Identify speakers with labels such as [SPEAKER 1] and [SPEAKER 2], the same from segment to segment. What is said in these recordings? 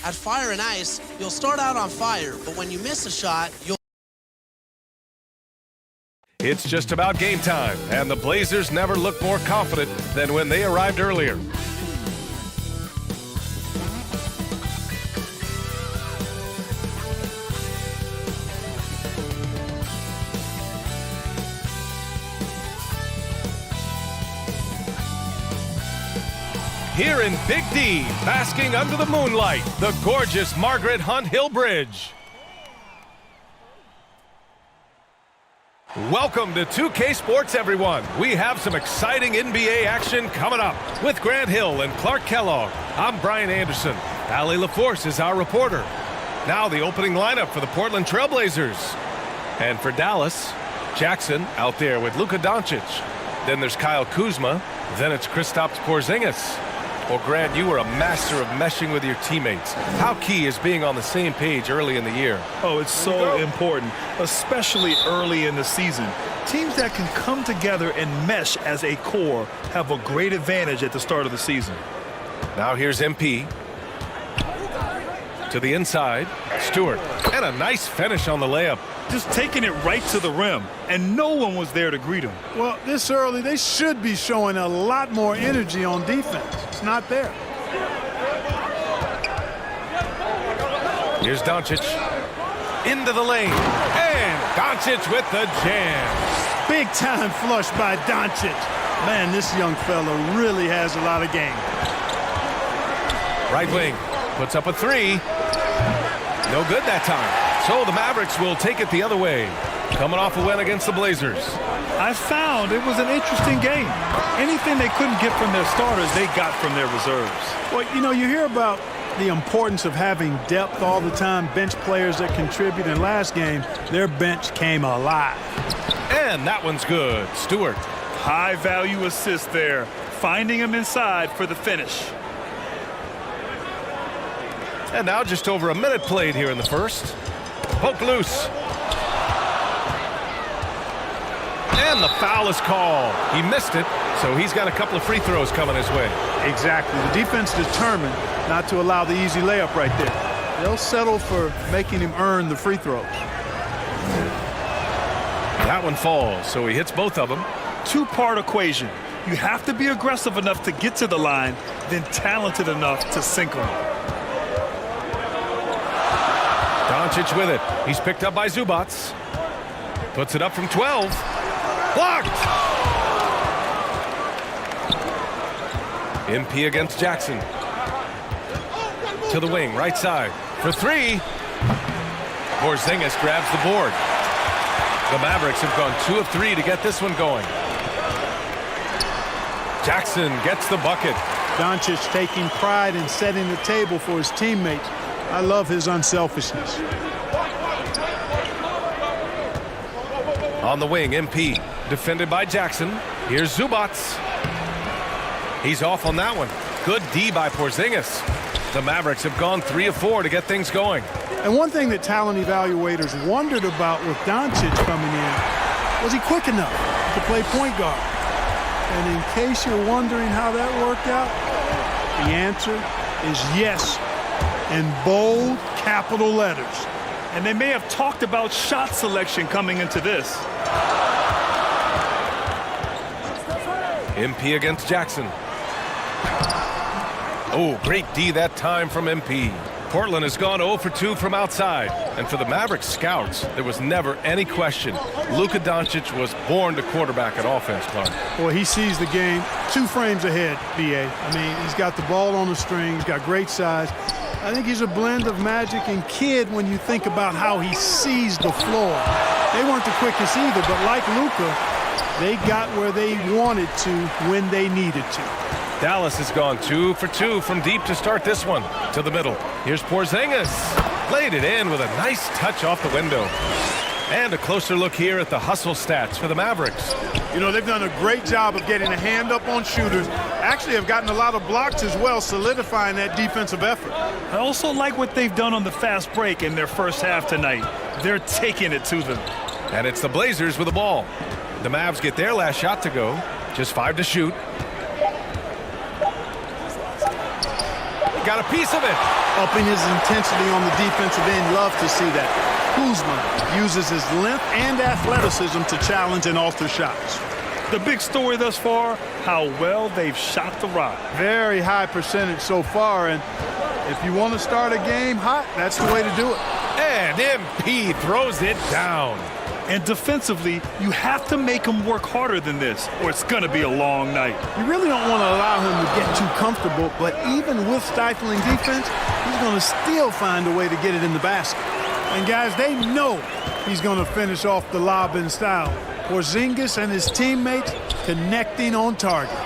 [SPEAKER 1] At Fire and Ice, you'll start out on fire, but when you miss a shot, you'll...
[SPEAKER 2] It's just about game time, and the Blazers never looked more confident than when they arrived earlier. Here in Big D, basking under the moonlight, the gorgeous Margaret Hunt Hill Bridge. Welcome to 2K Sports, everyone. We have some exciting NBA action coming up with Grant Hill and Clark Kellogg. I'm Brian Anderson. Allie LaForce is our reporter. Now the opening lineup for the Portland Trailblazers. And for Dallas, Jackson out there with Luka Doncic. Then there's Kyle Kuzma. Then it's Kristaps Porzingis. Well, Grant, you were a master of meshing with your teammates. How key is being on the same page early in the year?
[SPEAKER 3] Oh, it's so important, especially early in the season. Teams that can come together and mesh as a core have a great advantage at the start of the season.
[SPEAKER 2] Now here's MP. To the inside, Stewart. And a nice finish on the layup.
[SPEAKER 3] Just taking it right to the rim, and no one was there to greet him.
[SPEAKER 4] Well, this early, they should be showing a lot more energy on defense. It's not there.
[SPEAKER 2] Here's Doncic. Into the lane. And Doncic with the jam.
[SPEAKER 4] Big time flush by Doncic. Man, this young fella really has a lot of game.
[SPEAKER 2] Right wing. Puts up a three. No good that time. So the Mavericks will take it the other way. Coming off a win against the Blazers.
[SPEAKER 3] I found it was an interesting game. Anything they couldn't get from their starters, they got from their reserves.
[SPEAKER 4] Well, you know, you hear about the importance of having depth all the time, bench players that contribute. In last game, their bench came alive.
[SPEAKER 2] And that one's good. Stewart.
[SPEAKER 3] High-value assist there, finding him inside for the finish.
[SPEAKER 2] And now just over a minute played here in the first. Poke loose. And the foul is called. He missed it, so he's got a couple of free throws coming his way.
[SPEAKER 4] Exactly. The defense determined not to allow the easy layup right there. They'll settle for making him earn the free throws.
[SPEAKER 2] That one falls, so he hits both of them.
[SPEAKER 3] Two-part equation. You have to be aggressive enough to get to the line, then talented enough to sink them.
[SPEAKER 2] Doncic with it. He's picked up by Zubac. Puts it up from 12. Blocked! MP against Jackson. To the wing, right side. For three. Porzingis grabs the board. The Mavericks have gone 2 of 3 to get this one going. Jackson gets the bucket.
[SPEAKER 4] Doncic taking pride in setting the table for his teammates. I love his unselfishness.
[SPEAKER 2] On the wing, MP. Defended by Jackson. Here's Zubac. He's off on that one. Good D by Porzingis. The Mavericks have gone 3 of 4 to get things going.
[SPEAKER 4] And one thing that talent evaluators wondered about with Doncic coming in, was he quick enough to play point guard? And in case you're wondering how that worked out, the answer is yes. In bold capital letters.
[SPEAKER 3] And they may have talked about shot selection coming into this.
[SPEAKER 2] MP against Jackson. Oh, great D that time from MP. Portland has gone 0 for 2 from outside. And for the Mavericks scouts, there was never any question. Luka Doncic was born to quarterback at offense, Clark.
[SPEAKER 4] Boy, he sees the game 2 frames ahead, B.A. I mean, he's got the ball on the string. He's got great size. I think he's a blend of magic and kid when you think about how he sees the floor. They weren't the quickest either, but like Luka, they got where they wanted to when they needed to.
[SPEAKER 2] Dallas has gone 2 for 2 from deep to start this one. To the middle. Here's Porzingis. Played it in with a nice touch off the window. And a closer look here at the hustle stats for the Mavericks.
[SPEAKER 4] You know, they've done a great job of getting a hand up on shooters. Actually have gotten a lot of blocks as well, solidifying that defensive effort.
[SPEAKER 3] I also like what they've done on the fast break in their first half tonight. They're taking it to them.
[SPEAKER 2] And it's the Blazers with the ball. The Mavs get their last shot to go. Just 5 to shoot. Got a piece of it.
[SPEAKER 4] upping his intensity on the defensive end. Love to see that. Kuzma uses his length and athleticism to challenge and alter shots.
[SPEAKER 3] The big story thus far, how well they've shot the rock.
[SPEAKER 4] Very high percentage so far, and if you want to start a game hot, that's the way to do it.
[SPEAKER 2] And MP throws it down.
[SPEAKER 3] And defensively, you have to make him work harder than this, or it's going to be a long night.
[SPEAKER 4] You really don't want to allow him to get too comfortable, but even with stifling defense, he's going to still find a way to get it in the basket. And guys, they know he's going to finish off the lob in style. Porzingis and his teammates connecting on target.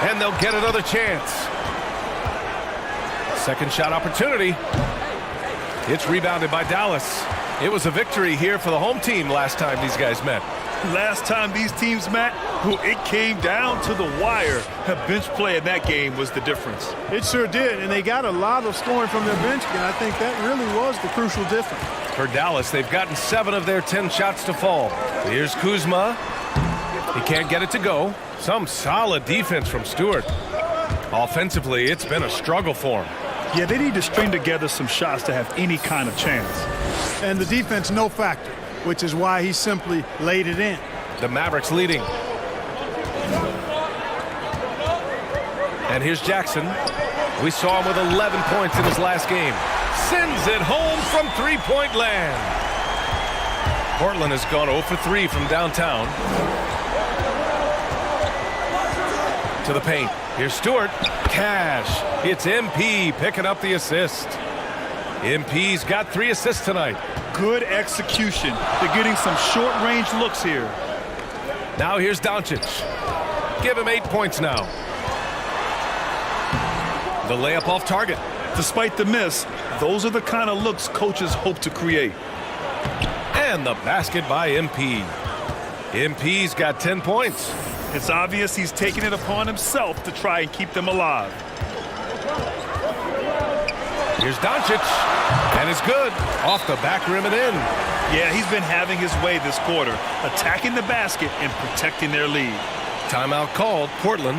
[SPEAKER 2] And they'll get another chance. Second shot opportunity. It's rebounded by Dallas. It was a victory here for the home team last time these guys met.
[SPEAKER 3] Last time these teams met, it came down to the wire. A bench play in that game was the difference.
[SPEAKER 4] It sure did, and they got a lot of scoring from their bench, and I think that really was the crucial difference.
[SPEAKER 2] For Dallas, they've gotten 7 of their 10 shots to fall. Here's Kuzma. He can't get it to go. Some solid defense from Stewart. Offensively, it's been a struggle for him.
[SPEAKER 3] Yeah, they need to string together some shots to have any kind of chance.
[SPEAKER 4] And the defense, no factor, which is why he simply laid it in.
[SPEAKER 2] The Mavericks leading. And here's Jackson. We saw him with 11 points in his last game. Sends it home from three-point land. Portland has gone 0 for 3 from downtown. To the paint. Here's Stewart. Cash. It's MP picking up the assist. MP's got 3 assists tonight.
[SPEAKER 3] Good execution. They're getting some short-range looks here.
[SPEAKER 2] Now here's Doncic. Give him 8 points now. The layup off target.
[SPEAKER 3] Despite the miss, those are the kind of looks coaches hope to create.
[SPEAKER 2] And the basket by MP. MP's got 10 points.
[SPEAKER 3] It's obvious he's taking it upon himself to try and keep them alive.
[SPEAKER 2] Here's Doncic. And it's good. Off the back rim and in.
[SPEAKER 3] Yeah, he's been having his way this quarter, attacking the basket and protecting their lead.
[SPEAKER 2] Timeout called, Portland.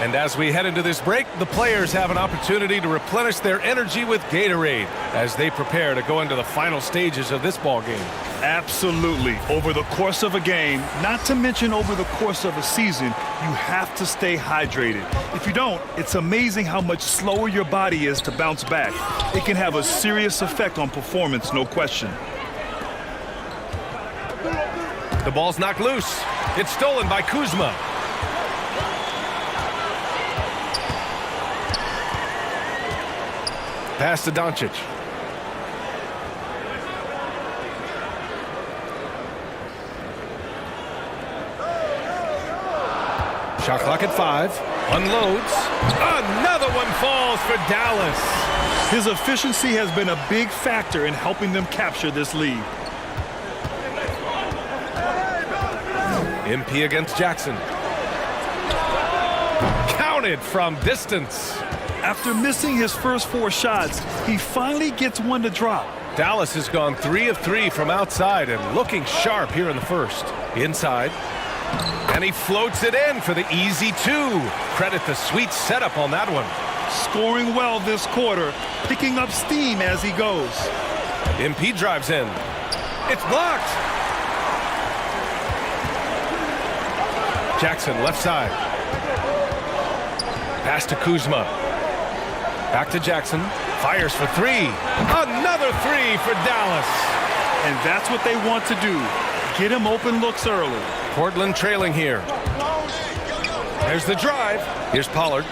[SPEAKER 2] And as we head into this break, the players have an opportunity to replenish their energy with Gatorade as they prepare to go into the final stages of this ball game.
[SPEAKER 3] Absolutely. Over the course of a game, not to mention over the course of a season, you have to stay hydrated. If you don't, it's amazing how much slower your body is to bounce back. It can have a serious effect on performance, no question.
[SPEAKER 2] The ball's knocked loose. It's stolen by Kuzma. Pass to Doncic. Shot clock at 5. Unloads. Another one falls for Dallas.
[SPEAKER 3] His efficiency has been a big factor in helping them capture this lead.
[SPEAKER 2] MP against Jackson. Counted from distance.
[SPEAKER 3] After missing his first 4 shots, he finally gets one to drop.
[SPEAKER 2] Dallas has gone 3 of 3 from outside and looking sharp here in the first. Inside. And he floats it in for the easy 2. Credit the sweet setup on that one.
[SPEAKER 3] Scoring well this quarter, picking up steam as he goes.
[SPEAKER 2] MP drives in. It's blocked. Jackson left side. Pass to Kuzma. Back to Jackson. Fires for 3. Another 3 for Dallas.
[SPEAKER 3] And that's what they want to do. Get him open looks early.
[SPEAKER 2] Portland trailing here. There's the drive. Here's Pollard.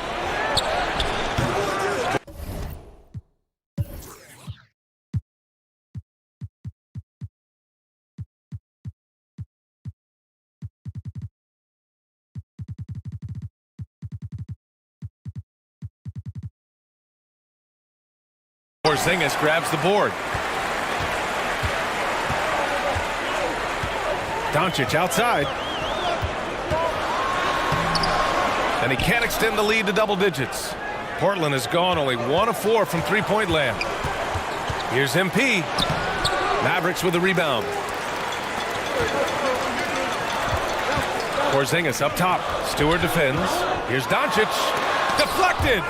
[SPEAKER 2] Porzingis grabs the board. Doncic outside. And he can't extend the lead to double digits. Portland has gone only 1 of 4 from three-point land. Here's MP. Mavericks with the rebound. Porzingis up top. Stewart defends. Here's Doncic. Deflected.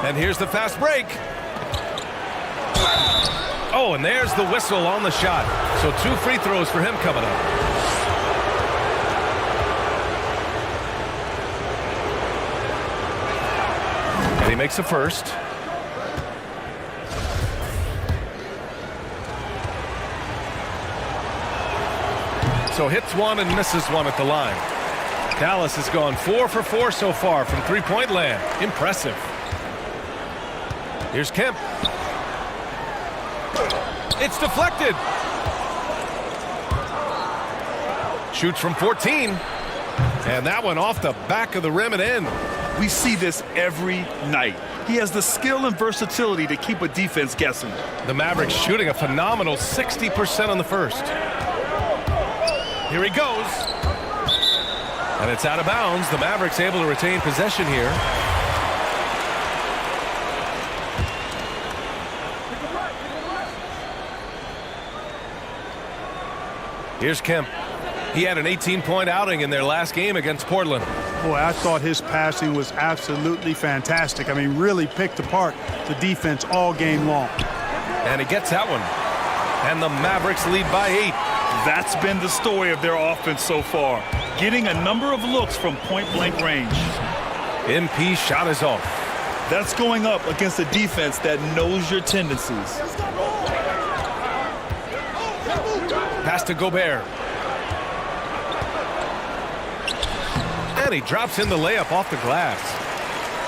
[SPEAKER 2] And here's the fast break. Oh, and there's the whistle on the shot. So 2 free throws for him coming up. And he makes a first. So hits one and misses one at the line. Dallas has gone 4 for 4 so far from three-point land. Impressive. Here's Kemp. It's deflected. Shoots from 14. And that one off the back of the rim and in.
[SPEAKER 3] We see this every night. He has the skill and versatility to keep a defense guessing.
[SPEAKER 2] The Mavericks shooting a phenomenal 60% on the first. Here he goes. And it's out of bounds. The Mavericks able to retain possession here. Here's Kemp. He had an 18-point outing in their last game against Portland.
[SPEAKER 4] Boy, I thought his passing was absolutely fantastic. I mean, really picked apart the defense all game long.
[SPEAKER 2] And he gets that one. And the Mavericks lead by 8.
[SPEAKER 3] That's been the story of their offense so far. Getting a number of looks from point-blank range.
[SPEAKER 2] MP shot is off.
[SPEAKER 3] That's going up against a defense that knows your tendencies.
[SPEAKER 2] Pass to Gobert. And he drops in the layup off the glass.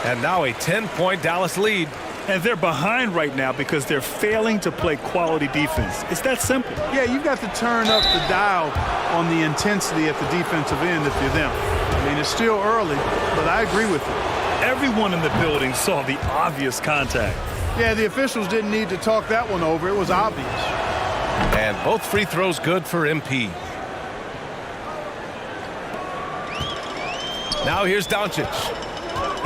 [SPEAKER 2] And now a 10-point Dallas lead.
[SPEAKER 3] And they're behind right now because they're failing to play quality defense. It's that simple.
[SPEAKER 4] Yeah, you've got to turn up the dial on the intensity at the defensive end if you're them. I mean, it's still early, but I agree with you.
[SPEAKER 3] Everyone in the building saw the obvious contact.
[SPEAKER 4] Yeah, the officials didn't need to talk that one over. It was obvious.
[SPEAKER 2] And both free throws good for MP. Now here's Doncic.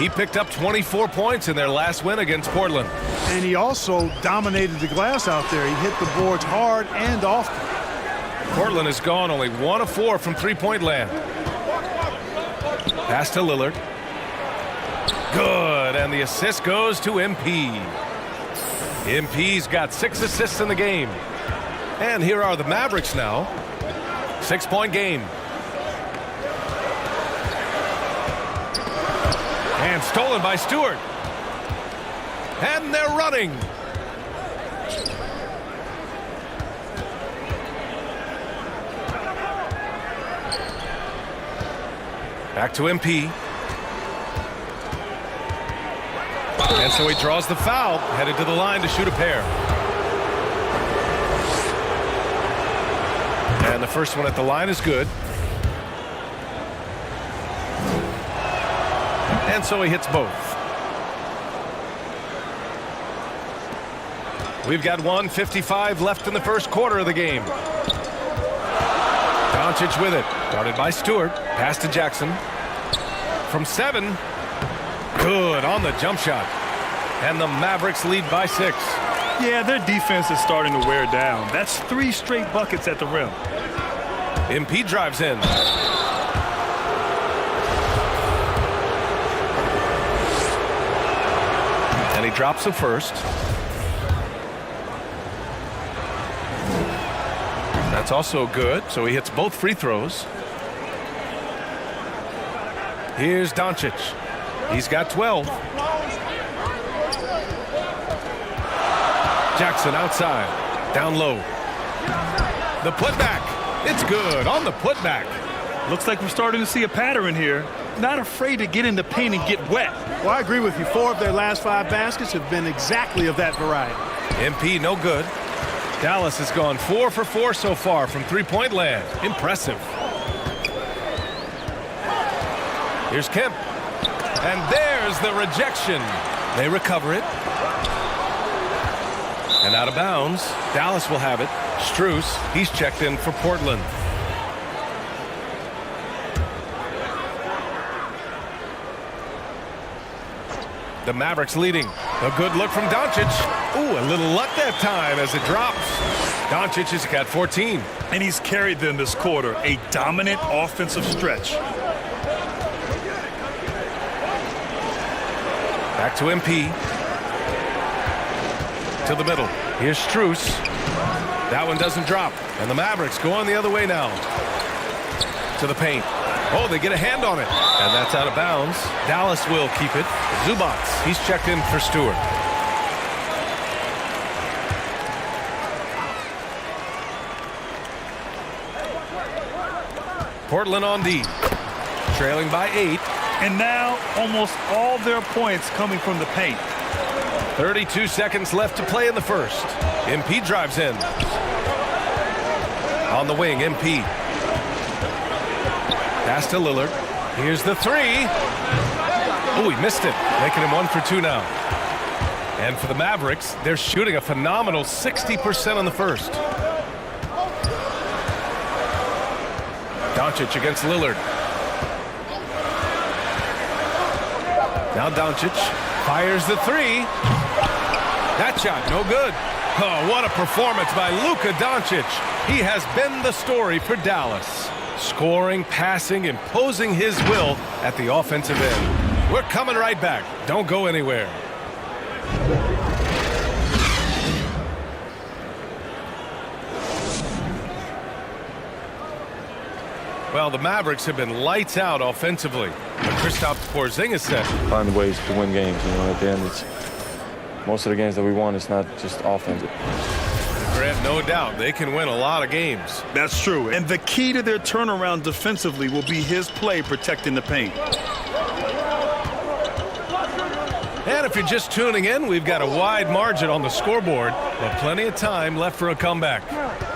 [SPEAKER 2] He picked up 24 points in their last win against Portland.
[SPEAKER 4] And he also dominated the glass out there. He hit the boards hard and often.
[SPEAKER 2] Portland has gone only 1 of 4 from three-point land. Pass to Lillard. Good, and the assist goes to MP. MP's got 6 assists in the game. And here are the Mavericks now. 6-point game. And stolen by Stewart. And they're running. Back to MP. And so he draws the foul, headed to the line to shoot a pair. And the first one at the line is good. And so he hits both. We've got 1:55 left in the first quarter of the game. Doncic with it. Guarded by Stewart. Pass to Jackson. From 7. Good on the jump shot. And the Mavericks lead by 6.
[SPEAKER 3] Yeah, their defense is starting to wear down. That's 3 straight buckets at the rim.
[SPEAKER 2] MP drives in. And he drops the first. That's also good, so he hits both free throws. Here's Doncic. He's got 12. Jackson outside. Down low. The putback. It's good on the putback.
[SPEAKER 3] Looks like we're starting to see a pattern here. Not afraid to get in the paint and get wet.
[SPEAKER 4] Well, I agree with you. 4 of their last 5 baskets have been exactly of that variety.
[SPEAKER 2] MP no good. Dallas has gone 4 for 4 so far from three-point land. Impressive. Here's Kemp. And there's the rejection. They recover it. And out of bounds. Dallas will have it. Strus, he's checked in for Portland. The Mavericks leading. A good look from Doncic. Ooh, a little luck that time as it drops. Doncic has got 14.
[SPEAKER 3] And he's carried them this quarter. A dominant offensive stretch.
[SPEAKER 2] Back to MP. To the middle. Here's Tstashe. That one doesn't drop. And the Mavericks going the other way now. To the paint. Oh, they get a hand on it. And that's out of bounds. Dallas will keep it. Zubats, he's checked in for Stewart. Portland on D. Trailing by 8.
[SPEAKER 3] And now almost all their points coming from the paint.
[SPEAKER 2] 32 seconds left to play in the first. MP drives in. On the wing, MP. Pass to Lillard. Here's the three. Oh, he missed it. Making him 1 for 2 now. And for the Mavericks, they're shooting a phenomenal 60% on the first. Doncic against Lillard. Now Doncic fires the three. That shot, no good. Oh, what a performance by Luka Doncic. He has been the story for Dallas. Scoring, passing, imposing his will at the offensive end. We're coming right back. Don't go anywhere. Well, the Mavericks have been lights out offensively. But Kristaps Porzingis said,
[SPEAKER 5] find ways to win games. You know, at the end, it's most of the games that we won, it's not just offense.
[SPEAKER 2] Grant, no doubt, they can win a lot of games.
[SPEAKER 3] That's true. And the key to their turnaround defensively will be his play protecting the paint.
[SPEAKER 2] And if you're just tuning in, we've got a wide margin on the scoreboard, but plenty of time left for a comeback.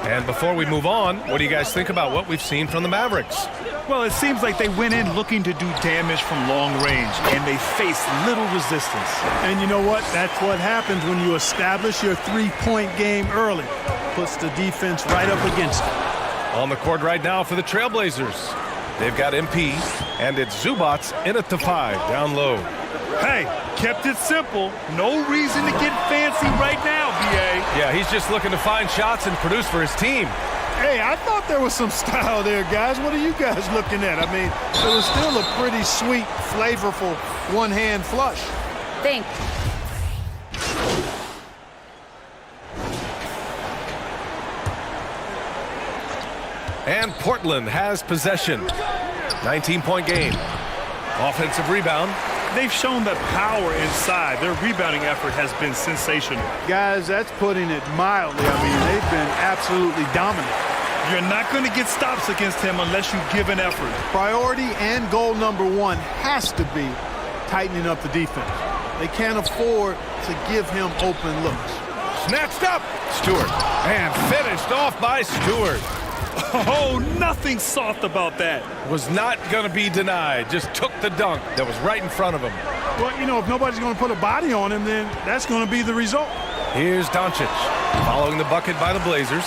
[SPEAKER 2] And before we move on, what do you guys think about what we've seen from the Mavericks?
[SPEAKER 3] Well, it seems like they went in looking to do damage from long range, and they faced little resistance.
[SPEAKER 4] And you know what? That's what happens when you establish your three-point game early. Puts the defense right up against it.
[SPEAKER 2] On the court right now for the Trailblazers. They've got MP, and it's Zubats in at the 5, down low.
[SPEAKER 3] Hey, kept it simple. No reason to get fancy right now, B.A.
[SPEAKER 2] Yeah, he's just looking to find shots and produce for his team.
[SPEAKER 4] Hey, I thought there was some style there, guys. What are you guys looking at? I mean, it was still a pretty sweet, flavorful one-hand flush.
[SPEAKER 6] Thanks.
[SPEAKER 2] And Portland has possession. 19-point game. Offensive rebound.
[SPEAKER 3] They've shown that power inside. Their rebounding effort has been sensational.
[SPEAKER 4] Guys, that's putting it mildly. I mean, they've been absolutely dominant.
[SPEAKER 3] You're not going to get stops against him unless you give an effort.
[SPEAKER 4] Priority and goal number one has to be tightening up the defense. They can't afford to give him open looks.
[SPEAKER 2] Snatched up. Stewart. And finished off by Stewart.
[SPEAKER 3] Oh, nothing soft about that.
[SPEAKER 2] Was not going to be denied. Just took the dunk that was right in front of him.
[SPEAKER 4] Well, you know, if nobody's going to put a body on him, then that's going to be the result.
[SPEAKER 2] Here's Doncic. Following the bucket by the Blazers.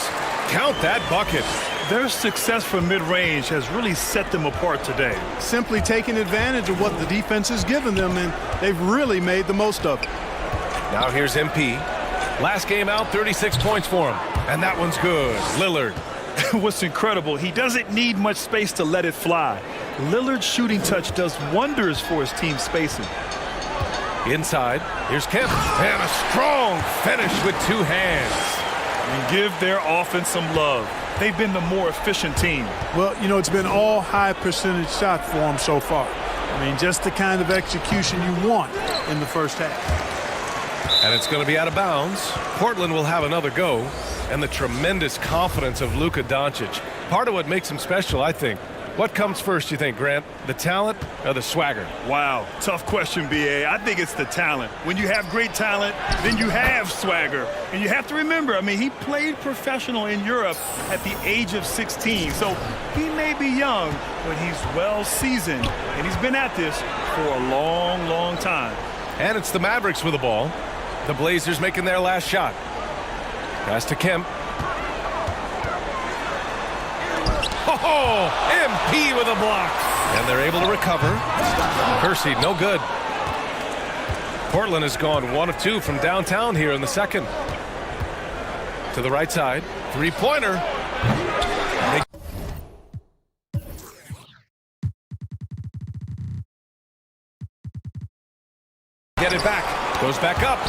[SPEAKER 2] Count that bucket.
[SPEAKER 3] Their success from mid-range has really set them apart today.
[SPEAKER 4] Simply taking advantage of what the defense has given them, and they've really made the most of it.
[SPEAKER 2] Now here's MP. Last game out, 36 points for him. And that one's good. Lillard.
[SPEAKER 3] What's incredible, he doesn't need much space to let it fly. Lillard's shooting touch does wonders for his team spacing.
[SPEAKER 2] Inside, here's Kemp. And a strong finish with 2 hands.
[SPEAKER 3] And give their offense some love. They've been the more efficient team.
[SPEAKER 4] Well, you know, it's been all high percentage shots for them so far. I mean, just the kind of execution you want in the first half.
[SPEAKER 2] And it's going to be out of bounds. Portland will have another go. And the tremendous confidence of Luka Doncic. Part of what makes him special, I think. What comes first, you think, Grant? The talent or the swagger?
[SPEAKER 3] Wow, tough question, B.A. I think it's the talent. When you have great talent, then you have swagger. And you have to remember, I mean, he played professional in Europe at the age of 16. So he may be young, but he's well seasoned. And he's been at this for a long, long time.
[SPEAKER 2] And it's the Mavericks with the ball. The Blazers making their last shot. Pass to Kemp. Oh, MP with a block. And they're able to recover. Kersey, no good. Portland has gone 1 of 2 from downtown here in the second. To the right side. Three-pointer. Get it back. Goes back up.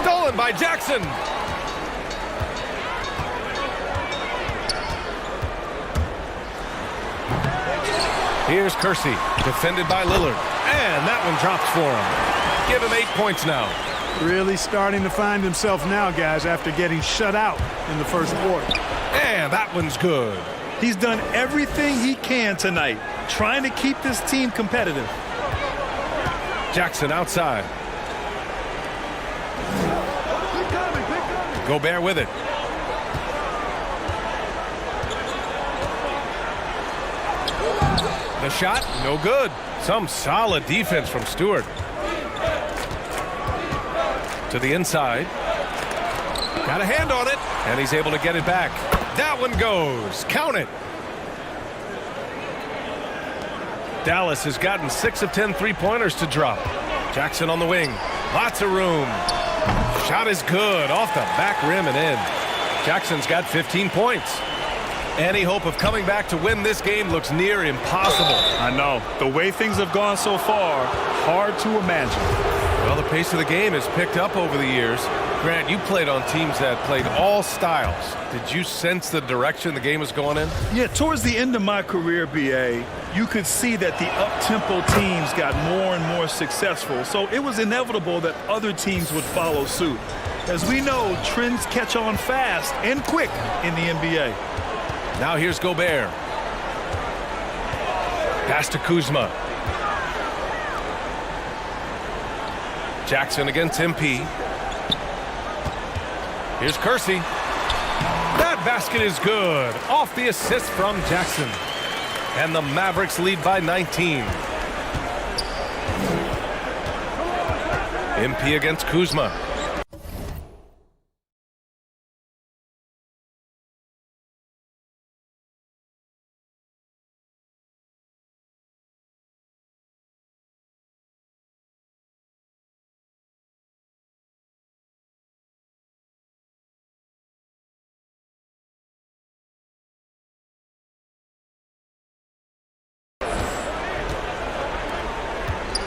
[SPEAKER 2] Stolen. Stolen by Jackson. Here's Kersey, defended by Lillard. And that one drops for him. Give him 8 points now.
[SPEAKER 4] Really starting to find himself now, guys, after getting shut out in the first quarter.
[SPEAKER 2] And that one's good.
[SPEAKER 3] He's done everything he can tonight, trying to keep this team competitive.
[SPEAKER 2] Jackson outside. Gobert with it. The shot, no good. Some solid defense from Stewart. To the inside. Got a hand on it, and he's able to get it back. That one goes. Count it. Dallas has gotten 6 of 10 three-pointers to drop. Jackson on the wing. Lots of room. Shot is good. Off the back rim and in. Jackson's got 15 points. Any hope of coming back to win this game looks near impossible.
[SPEAKER 3] I know. The way things have gone so far, hard to imagine.
[SPEAKER 2] Well, the pace of the game has picked up over the years. Grant, you played on teams that played all styles. Did you sense the direction the game was going in?
[SPEAKER 3] Yeah, towards the end of my career, B.A., you could see that the up-tempo teams got more and more successful, so it was inevitable that other teams would follow suit. As we know, trends catch on fast and quick in the NBA.
[SPEAKER 2] Now here's Gobert. Pass to Kuzma. Jackson against MP. Here's Kersey. That basket is good. Off the assist from Jackson. And the Mavericks lead by 19. MP against Kuzma.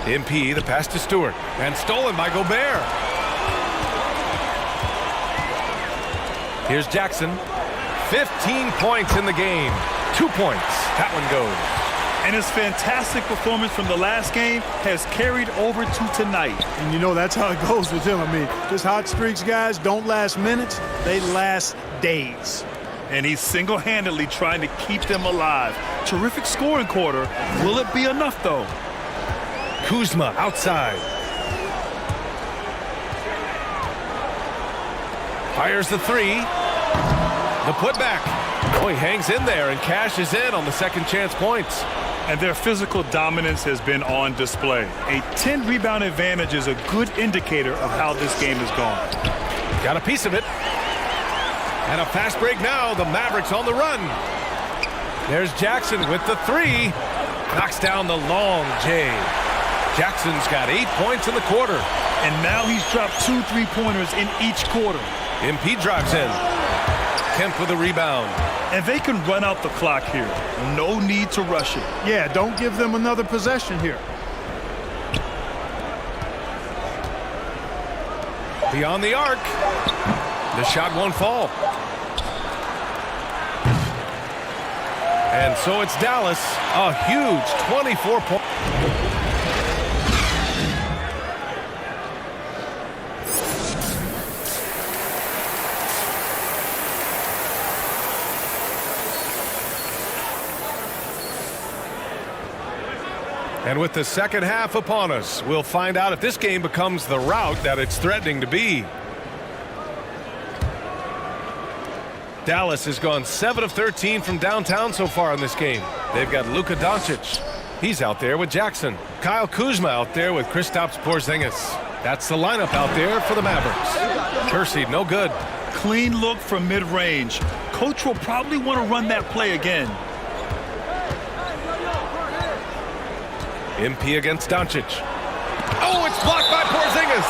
[SPEAKER 2] MP, the pass to Stewart, and stolen by Gobert. Here's Jackson. 15 points in the game. 2 points. That one goes.
[SPEAKER 3] And his fantastic performance from the last game has carried over to tonight.
[SPEAKER 4] And you know that's how it goes with him. I mean, just hot streaks, guys, don't last minutes. They last days.
[SPEAKER 3] And he's single-handedly trying to keep them alive. Terrific scoring quarter. Will it be enough, though?
[SPEAKER 2] Kuzma outside. Fires the three. The putback. Oh, he hangs in there and cashes in on the second chance points.
[SPEAKER 3] And their physical dominance has been on display. A 10-rebound advantage is a good indicator of how this game has gone.
[SPEAKER 2] Got a piece of it. And a fast break now. The Mavericks on the run. There's Jackson with the three. Knocks down the long J. Jackson's got 8 points in the quarter.
[SPEAKER 3] And now he's dropped 2 3-pointers in each quarter.
[SPEAKER 2] MP drives in. Kemp with a rebound.
[SPEAKER 3] And they can run out the clock here. No need to rush it.
[SPEAKER 4] Yeah, don't give them another possession here.
[SPEAKER 2] Beyond the arc. The shot won't fall. And so it's Dallas. A huge 24 point. And with the second half upon us, we'll find out if this game becomes the rout that it's threatening to be. Dallas has gone 7 of 13 from downtown so far in this game. They've got Luka Doncic. He's out there with Jackson. Kyle Kuzma out there with Kristaps Porzingis. That's the lineup out there for the Mavericks. Kersey, no good.
[SPEAKER 3] Clean look from mid-range. Coach will probably want to run that play again.
[SPEAKER 2] MP against Doncic. Oh, it's blocked by Porzingis.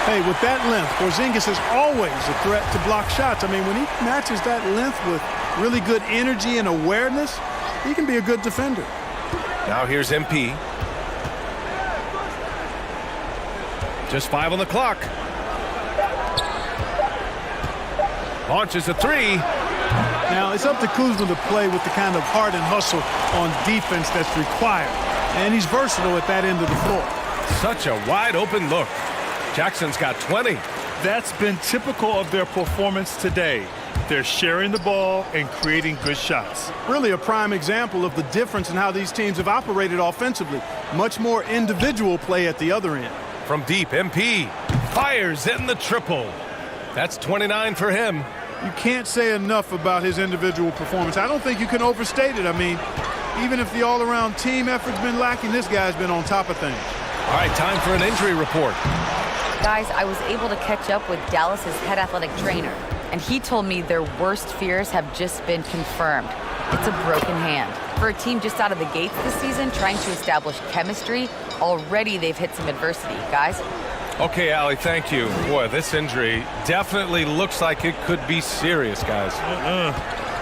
[SPEAKER 4] Hey, with that length, Porzingis is always a threat to block shots. I mean, when he matches that length with really good energy and awareness, he can be a good defender.
[SPEAKER 2] Now here's MP. Just 5 on the clock. Launches a three.
[SPEAKER 4] Now, it's up to Kuzma to play with the kind of heart and hustle on defense that's required. And he's versatile at that end of the floor.
[SPEAKER 2] Such a wide open look. Jackson's got 20.
[SPEAKER 3] That's been typical of their performance today. They're sharing the ball and creating good shots.
[SPEAKER 4] Really a prime example of the difference in how these teams have operated offensively. Much more individual play at the other end.
[SPEAKER 2] From deep, MP fires in the triple. That's 29 for him.
[SPEAKER 4] You can't say enough about his individual performance. I don't think you can overstate it. I mean, even if the all-around team effort's been lacking, this guy's been on top of things.
[SPEAKER 2] All right, time for an injury report.
[SPEAKER 6] Guys, I was able to catch up with Dallas's head athletic trainer, and he told me their worst fears have just been confirmed. It's a broken hand. For a team just out of the gates this season trying to establish chemistry, already they've hit some adversity. Guys?
[SPEAKER 2] Okay, Allie, thank you. Boy, this injury definitely looks like it could be serious, guys.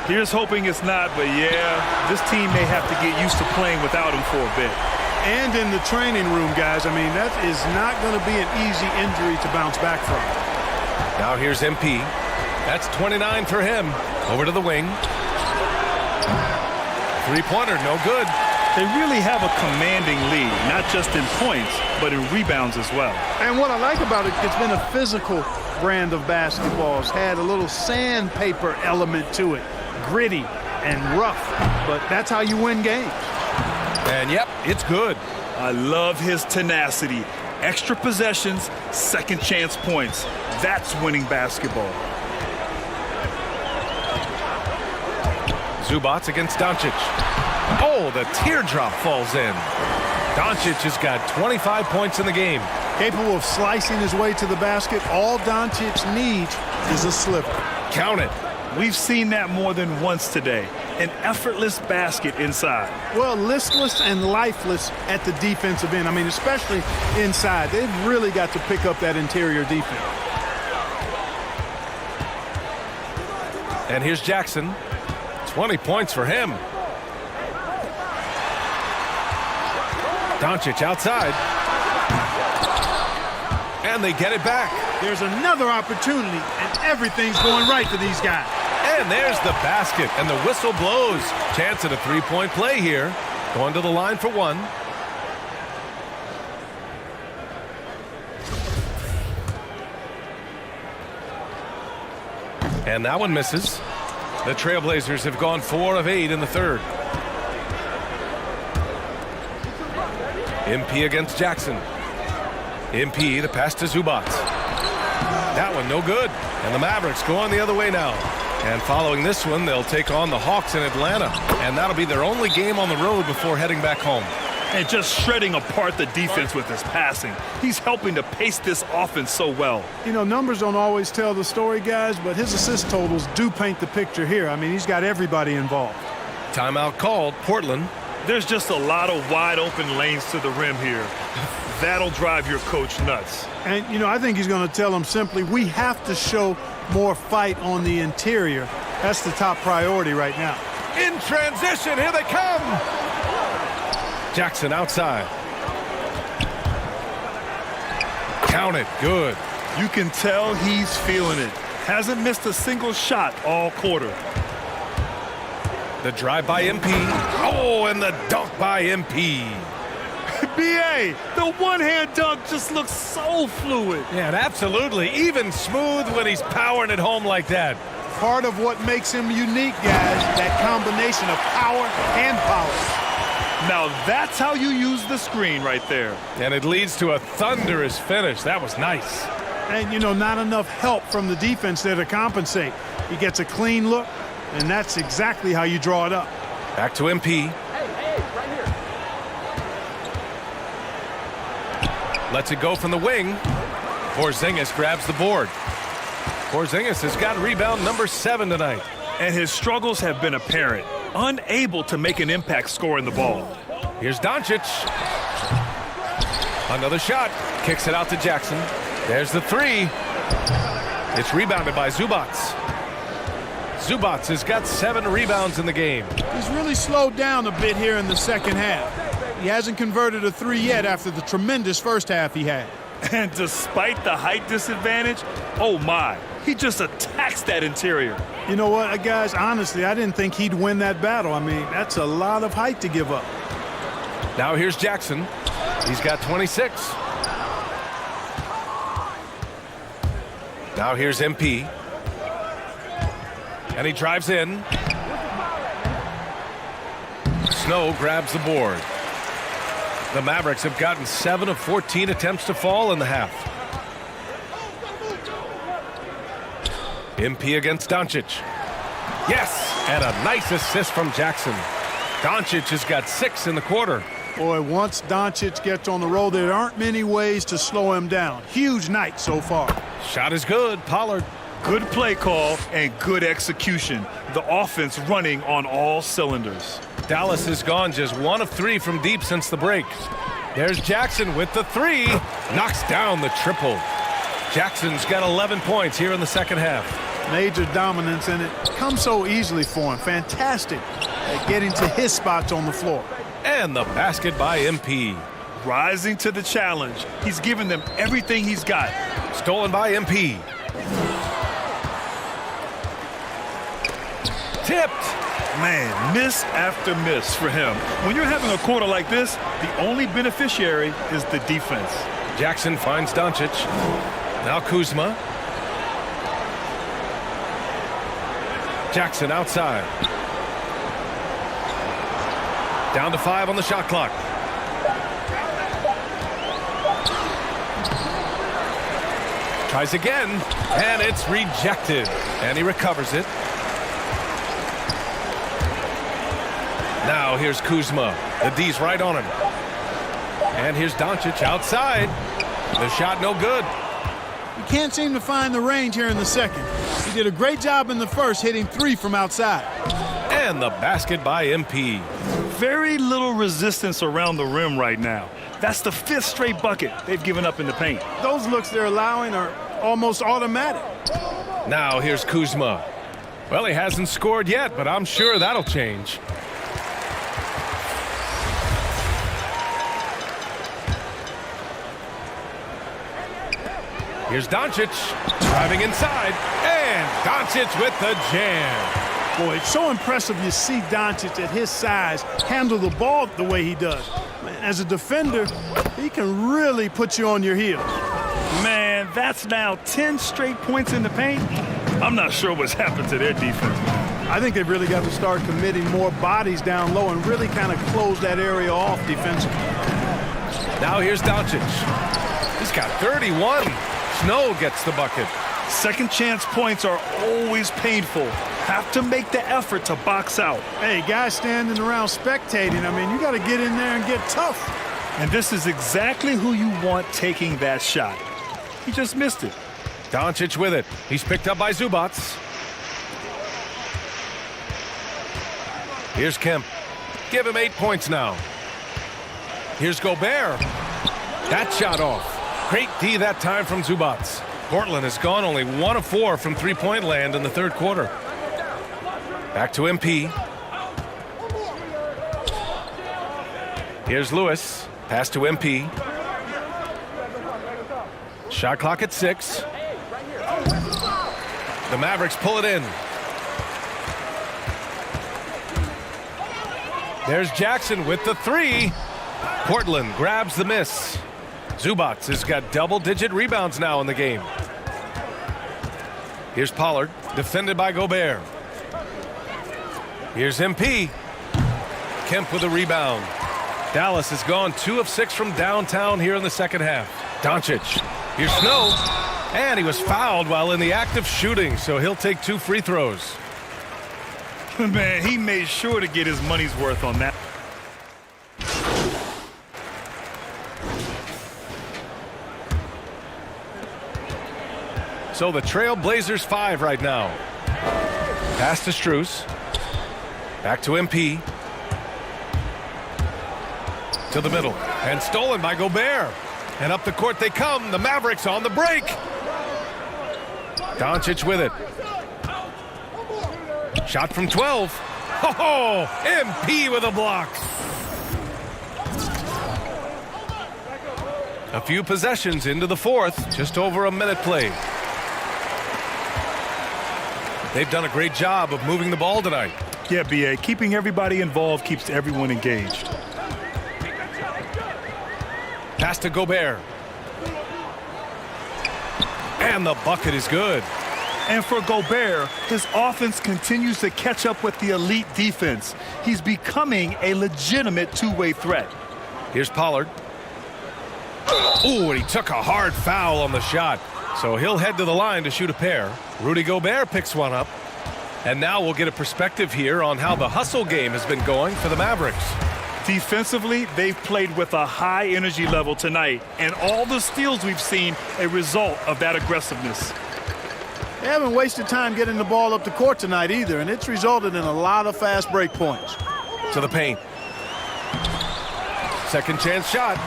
[SPEAKER 3] Here's hoping it's not, but yeah, this team may have to get used to playing without him for a bit.
[SPEAKER 4] And in the training room, guys, I mean, that is not going to be an easy injury to bounce back from.
[SPEAKER 2] Now here's MP. That's 29 for him. Over to the wing. Three-pointer, no good.
[SPEAKER 3] They really have a commanding lead, not just in points, but in rebounds as well.
[SPEAKER 4] And what I like about it, it's been a physical brand of basketball. It's had a little sandpaper element to it. Gritty and rough, but that's how you win games.
[SPEAKER 2] And yep, it's good.
[SPEAKER 3] I love his tenacity. Extra possessions, second chance points. That's winning basketball.
[SPEAKER 2] Zubac against Doncic. Oh, the teardrop falls in. Doncic has got 25 points in the game.
[SPEAKER 4] Capable of slicing his way to the basket. All Doncic needs is a slipper.
[SPEAKER 2] Count it.
[SPEAKER 3] We've seen that more than once today. An effortless basket inside.
[SPEAKER 4] Well, listless and lifeless at the defensive end. I mean, especially inside. They've really got to pick up that interior defense.
[SPEAKER 2] And here's Jackson. 20 points for him. Doncic outside. And they get it back.
[SPEAKER 4] There's another opportunity, and everything's going right for these guys.
[SPEAKER 2] And there's the basket, and the whistle blows. Chance at a three-point play here. Going to the line for one. And that one misses. The Trailblazers have gone 4 of 8 in the third. MP against Jackson. MP, the pass to Zubac. That one no good. And the Mavericks going the other way now. And following this one, they'll take on the Hawks in Atlanta. And that'll be their only game on the road before heading back home.
[SPEAKER 3] And just shredding apart the defense with his passing. He's helping to pace this offense so well.
[SPEAKER 4] You know, numbers don't always tell the story, guys, but his assist totals do paint the picture here. I mean, he's got everybody involved.
[SPEAKER 2] Timeout called. Portland.
[SPEAKER 3] There's just a lot of wide open lanes to the rim here. That'll drive your coach nuts.
[SPEAKER 4] And, you know, I think he's going to tell them simply, we have to show more fight on the interior. That's the top priority right now.
[SPEAKER 2] In transition, here they come. Jackson outside. Count it, good.
[SPEAKER 3] You can tell he's feeling it. Hasn't missed a single shot all quarter.
[SPEAKER 2] The drive by MP. Oh, and the dunk by MP.
[SPEAKER 3] B.A., the one-hand dunk just looks so fluid.
[SPEAKER 2] Yeah, absolutely. Even smooth when he's powering it home like that.
[SPEAKER 4] Part of what makes him unique, guys, that combination of power and power.
[SPEAKER 3] Now that's how you use the screen right there.
[SPEAKER 2] And it leads to a thunderous finish. That was nice.
[SPEAKER 4] And, you know, not enough help from the defense there to compensate. He gets a clean look, and that's exactly how you draw it up.
[SPEAKER 2] Back to MP. Lets it go from the wing. Porzingis grabs the board. Porzingis has got rebound number 7 tonight.
[SPEAKER 3] And his struggles have been apparent. Unable to make an impact scoring the ball.
[SPEAKER 2] Here's Doncic. Another shot. Kicks it out to Jackson. There's the three. It's rebounded by Zubac. Zubac has got 7 rebounds in the game.
[SPEAKER 4] He's really slowed down a bit here in the second half. He hasn't converted a 3 yet after the tremendous first half he had.
[SPEAKER 3] And despite the height disadvantage, oh my, He just attacks that interior.
[SPEAKER 4] You know what, guys? Honestly, I didn't think he'd win that battle. I mean, that's a lot of height to give up.
[SPEAKER 2] Now here's Jackson. He's got 26. Now here's MP. And he drives in. Snow grabs the board. The Mavericks have gotten 7 of 14 attempts to fall in the half. MP against Doncic. Yes, and a nice assist from Jackson. Doncic has got 6 in the quarter.
[SPEAKER 4] Boy, once Doncic gets on the roll, there aren't many ways to slow him down. Huge night so far.
[SPEAKER 2] Shot is good. Pollard.
[SPEAKER 3] Good play call and good execution. The offense running on all cylinders.
[SPEAKER 2] Dallas has gone just 1 of 3 from deep since the break. There's Jackson with the 3. Knocks down the triple. Jackson's got 11 points here in the second half.
[SPEAKER 4] Major dominance, and it comes so easily for him. Fantastic at getting to his spots on the floor.
[SPEAKER 2] And the basket by MP.
[SPEAKER 3] Rising to the challenge. He's given them everything he's got.
[SPEAKER 2] Stolen by MP. Tipped.
[SPEAKER 3] Man, miss after miss for him. When you're having a quarter like this, the only beneficiary is the defense.
[SPEAKER 2] Jackson finds Doncic. Now Kuzma. Jackson outside. Down to 5 on the shot clock. Tries again, and it's rejected. And he recovers it. Now here's Kuzma. The D's right on him. And here's Doncic outside. The shot no good.
[SPEAKER 4] He can't seem to find the range here in the second. He did a great job in the first, hitting 3 from outside.
[SPEAKER 2] And the basket by MP.
[SPEAKER 3] Very little resistance around the rim right now. That's the 5th straight bucket they've given up in the paint.
[SPEAKER 4] Those looks they're allowing are almost automatic.
[SPEAKER 2] Now here's Kuzma. Well, he hasn't scored yet, but I'm sure that'll change. Here's Doncic driving inside, and Doncic with the jam.
[SPEAKER 4] Boy, it's so impressive you see Doncic at his size handle the ball the way he does. Man, as a defender, he can really put you on your heels.
[SPEAKER 3] Man, that's now 10 straight points in the paint. I'm not sure what's happened to their defense.
[SPEAKER 4] I think they've really got to start committing more bodies down low and really kind of close that area off defensively.
[SPEAKER 2] Now here's Doncic. He's got 31. Snow gets the bucket.
[SPEAKER 3] Second chance points are always painful. Have to make the effort to box out.
[SPEAKER 4] Hey, guys standing around spectating, I mean, you got to get in there and get tough.
[SPEAKER 3] And this is exactly who you want taking that shot. He just missed it.
[SPEAKER 2] Doncic with it. He's picked up by Zubac. Here's Kemp. Give him 8 points now. Here's Gobert. That shot off. Great D that time from Zubac. Portland has gone only 1 of 4 from three-point land in the third quarter. Back to MP. Here's Lewis. Pass to MP. Shot clock at 6. The Mavericks pull it in. There's Jackson with the 3. Portland grabs the miss. Zubac has got double-digit rebounds now in the game. Here's Pollard, defended by Gobert. Here's MP. Kemp with a rebound. Dallas has gone 2 of 6 from downtown here in the second half. Doncic. Here's Snow. And he was fouled while in the act of shooting, so he'll take 2 free throws.
[SPEAKER 3] Man, he made sure to get his money's worth on that.
[SPEAKER 2] So the Trail Blazers 5 right now. Pass to Strus. Back to MP. To the middle. And stolen by Gobert. And up the court they come. The Mavericks on the break. Doncic with it. Shot from 12. Oh, MP with a block. A few possessions into the fourth. Just over a minute played. They've done a great job of moving the ball tonight.
[SPEAKER 3] Yeah, B.A., keeping everybody involved keeps everyone engaged.
[SPEAKER 2] Pass to Gobert. And the bucket is good.
[SPEAKER 3] And for Gobert, his offense continues to catch up with the elite defense. He's becoming a legitimate two-way threat.
[SPEAKER 2] Here's Pollard. Ooh, and he took a hard foul on the shot. So he'll head to the line to shoot a pair. Rudy Gobert picks one up. And now we'll get a perspective here on how the hustle game has been going for the Mavericks.
[SPEAKER 3] Defensively, they've played with a high energy level tonight. And all the steals we've seen a result of that aggressiveness.
[SPEAKER 4] They haven't wasted time getting the ball up the court tonight either, and it's resulted in a lot of fast break points.
[SPEAKER 2] To the paint. Second chance shot.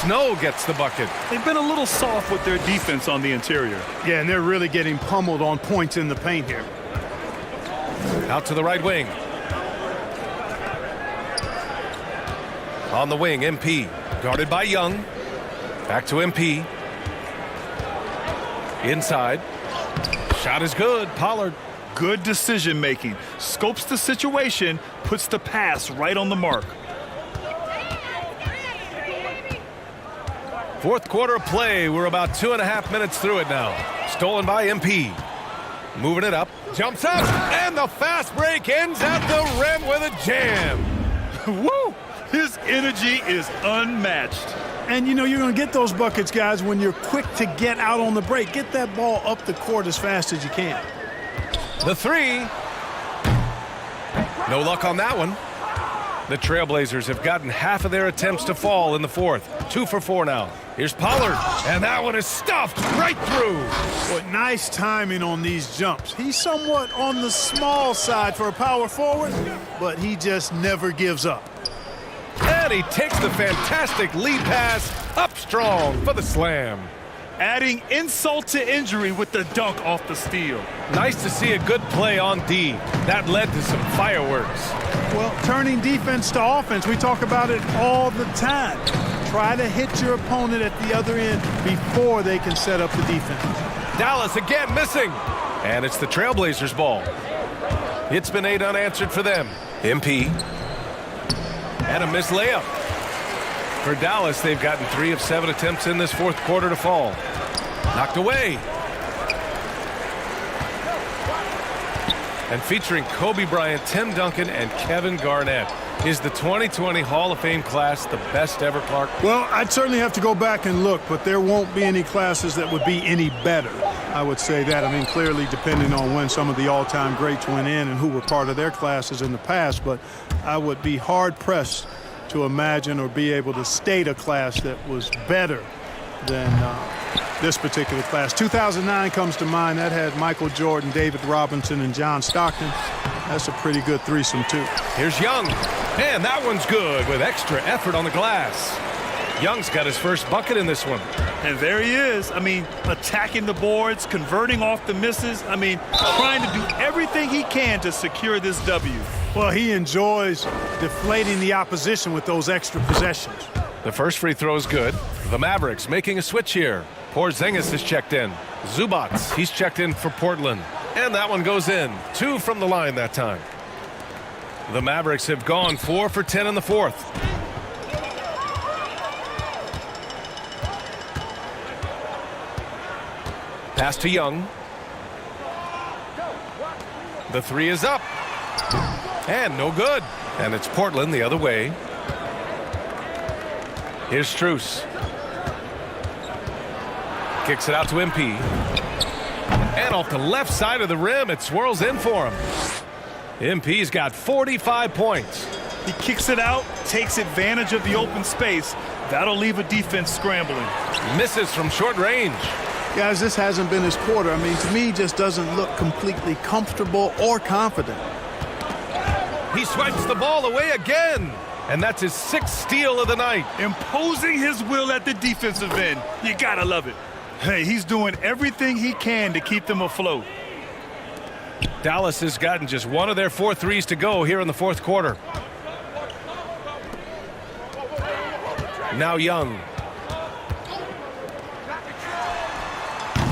[SPEAKER 2] Snow gets the bucket.
[SPEAKER 3] They've been a little soft with their defense on the interior.
[SPEAKER 4] Yeah, and they're really getting pummeled on points in the paint here.
[SPEAKER 2] Out to the right wing. On the wing, MP. Guarded by Young. Back to MP. Inside. Shot is good. Pollard.
[SPEAKER 3] Good decision making. Scopes the situation, puts the pass right on the mark.
[SPEAKER 2] Fourth quarter of play. We're about 2.5 minutes through it now. Stolen by MP. Moving it up. Jumps up. And the fast break ends at the rim with a jam.
[SPEAKER 3] Woo! His energy is unmatched.
[SPEAKER 4] And, you know, you're going to get those buckets, guys, when you're quick to get out on the break. Get that ball up the court as fast as you can.
[SPEAKER 2] The three. No luck on that one. The Trailblazers have gotten half of their attempts to fall in the fourth. 2 for 4 now. Here's Pollard. And that one is stuffed right through.
[SPEAKER 4] Boy, nice timing on these jumps. He's somewhat on the small side for a power forward, but he just never gives up.
[SPEAKER 2] And he takes the fantastic lead pass up strong for the slam.
[SPEAKER 3] Adding insult to injury with the dunk off the steal.
[SPEAKER 2] Nice to see a good play on D. That led to some fireworks.
[SPEAKER 4] Well, turning defense to offense, we talk about it all the time. Try to hit your opponent at the other end before they can set up the defense.
[SPEAKER 2] Dallas again missing. And it's the Trailblazers' ball. It's been 8 unanswered for them. MP. And a missed layup. For Dallas, they've gotten 3 of 7 attempts in this fourth quarter to fall. Knocked away. And featuring Kobe Bryant, Tim Duncan, and Kevin Garnett. Is the 2020 Hall of Fame class the best ever, Clark?
[SPEAKER 4] Well, I'd certainly have to go back and look, but there won't be any classes that would be any better. I would say that. I mean, clearly depending on when some of the all-time greats went in and who were part of their classes in the past, but I would be hard-pressed to imagine or be able to state a class that was better than this particular class. 2009 comes to mind. That had Michael Jordan, David Robinson, and John Stockton. That's a pretty good threesome, too.
[SPEAKER 2] Here's Young. And that one's good with extra effort on the glass. Young's got his first bucket in this one.
[SPEAKER 3] And there he is. I mean, attacking the boards, converting off the misses. I mean, trying to do everything he can to secure this W.
[SPEAKER 4] Well, he enjoys deflating the opposition with those extra possessions.
[SPEAKER 2] The first free throw is good. The Mavericks making a switch here. Porzingis is checked in. Zubats, he's checked in for Portland. And that one goes in. 2 from the line that time. The Mavericks have gone 4 for 10 in the fourth. Pass to Young. The three is up. And no good. And it's Portland the other way. Here's Strus. Kicks it out to MP. And off the left side of the rim, it swirls in for him. MP's got 45 points.
[SPEAKER 3] He kicks it out, takes advantage of the open space. That'll leave a defense scrambling.
[SPEAKER 2] Misses from short range.
[SPEAKER 4] Guys, this hasn't been his quarter. I mean, to me, just doesn't look completely comfortable or confident.
[SPEAKER 2] He swipes the ball away again. And that's his 6th steal of the night.
[SPEAKER 3] Imposing his will at the defensive end. You gotta love it. Hey, he's doing everything he can to keep them afloat.
[SPEAKER 2] Dallas has gotten just 1 of their 4 threes to go here in the fourth quarter. Now Young.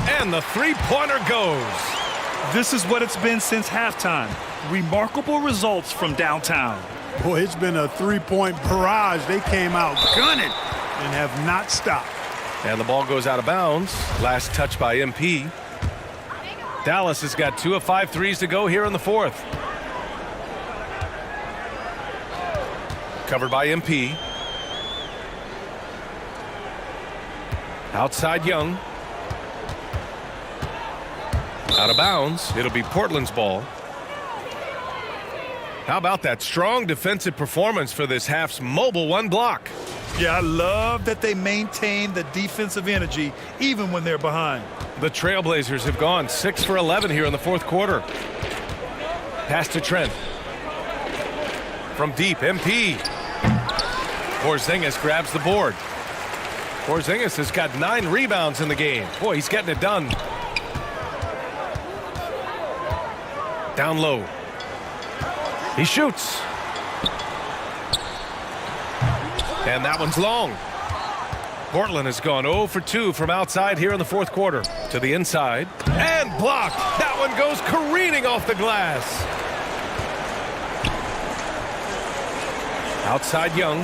[SPEAKER 2] And the three-pointer goes.
[SPEAKER 3] This is what it's been since halftime. Remarkable results from downtown.
[SPEAKER 4] Boy, it's been a three-point barrage. They came out gunning and have not stopped.
[SPEAKER 2] And the ball goes out of bounds. Last touch by MP. Dallas has got 2 of 5 threes to go here in the fourth. Covered by MP. Outside Young. Out of bounds. It'll be Portland's ball. How about that strong defensive performance for this half's mobile one block?
[SPEAKER 3] Yeah, I love that they maintain the defensive energy even when they're behind.
[SPEAKER 2] The Trailblazers have gone 6 for 11 here in the fourth quarter. Pass to Trent. From deep, MP. Porzingis grabs the board. Porzingis has got 9 rebounds in the game. Boy, he's getting it done. Down low. He shoots. And that one's long. Portland has gone 0 for 2 from outside here in the fourth quarter. To the inside. And blocked. That one goes careening off the glass. Outside Young.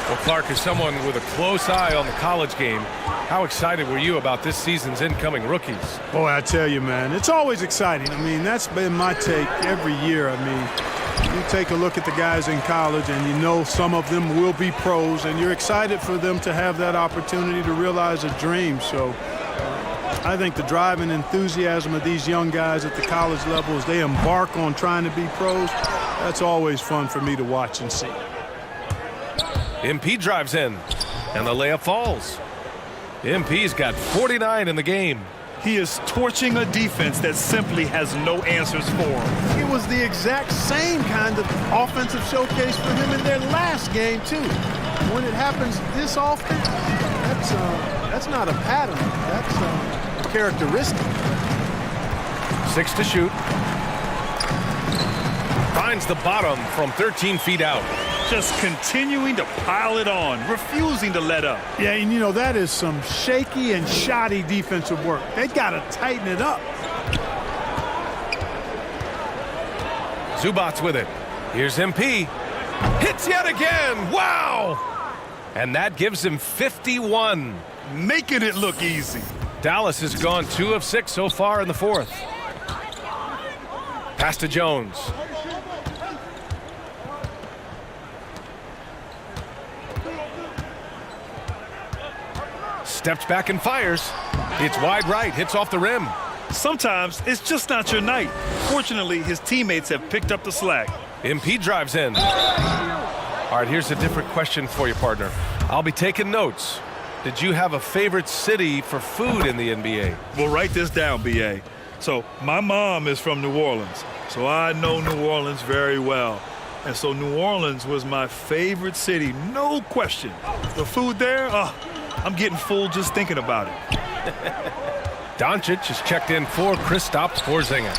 [SPEAKER 2] Well, Clark, is someone with a close eye on the college game. How excited were you about this season's incoming rookies?
[SPEAKER 4] Boy, I tell you, man, it's always exciting. I mean, that's been my take every year. I mean, you take a look at the guys in college and you know some of them will be pros, and you're excited for them to have that opportunity to realize a dream. So I think the drive and enthusiasm of these young guys at the college level as they embark on trying to be pros, that's always fun for me to watch and see.
[SPEAKER 2] MP drives in, and the layup falls. MP's got 49 in the game.
[SPEAKER 3] He is torching a defense that simply has no answers for him.
[SPEAKER 4] It was the exact same kind of offensive showcase for him in their last game, too. When it happens this often, that's not a pattern. That's a characteristic.
[SPEAKER 2] 6 to shoot. Finds the bottom from 13 feet out.
[SPEAKER 3] Just continuing to pile it on, refusing to let up.
[SPEAKER 4] Yeah, and you know, that is some shaky and shoddy defensive work. They got to tighten it up.
[SPEAKER 2] Zubac's with it. Here's MP. Hits yet again. Wow! And that gives him 51.
[SPEAKER 3] Making it look easy.
[SPEAKER 2] Dallas has gone 2 of 6 so far in the fourth. Pass to Jones. Steps back and fires. It's wide right, hits off the rim.
[SPEAKER 3] Sometimes it's just not your night. Fortunately, his teammates have picked up the slack.
[SPEAKER 2] MP drives in. All right, here's a different question for you, partner. I'll be taking notes. Did you have a favorite city for food in the NBA?
[SPEAKER 3] Well, write this down, B.A. So my mom is from New Orleans, so I know New Orleans very well. And so New Orleans was my favorite city, no question. The food there, I'm getting full just thinking about it.
[SPEAKER 2] Doncic is checked in for Kristaps Porzingis.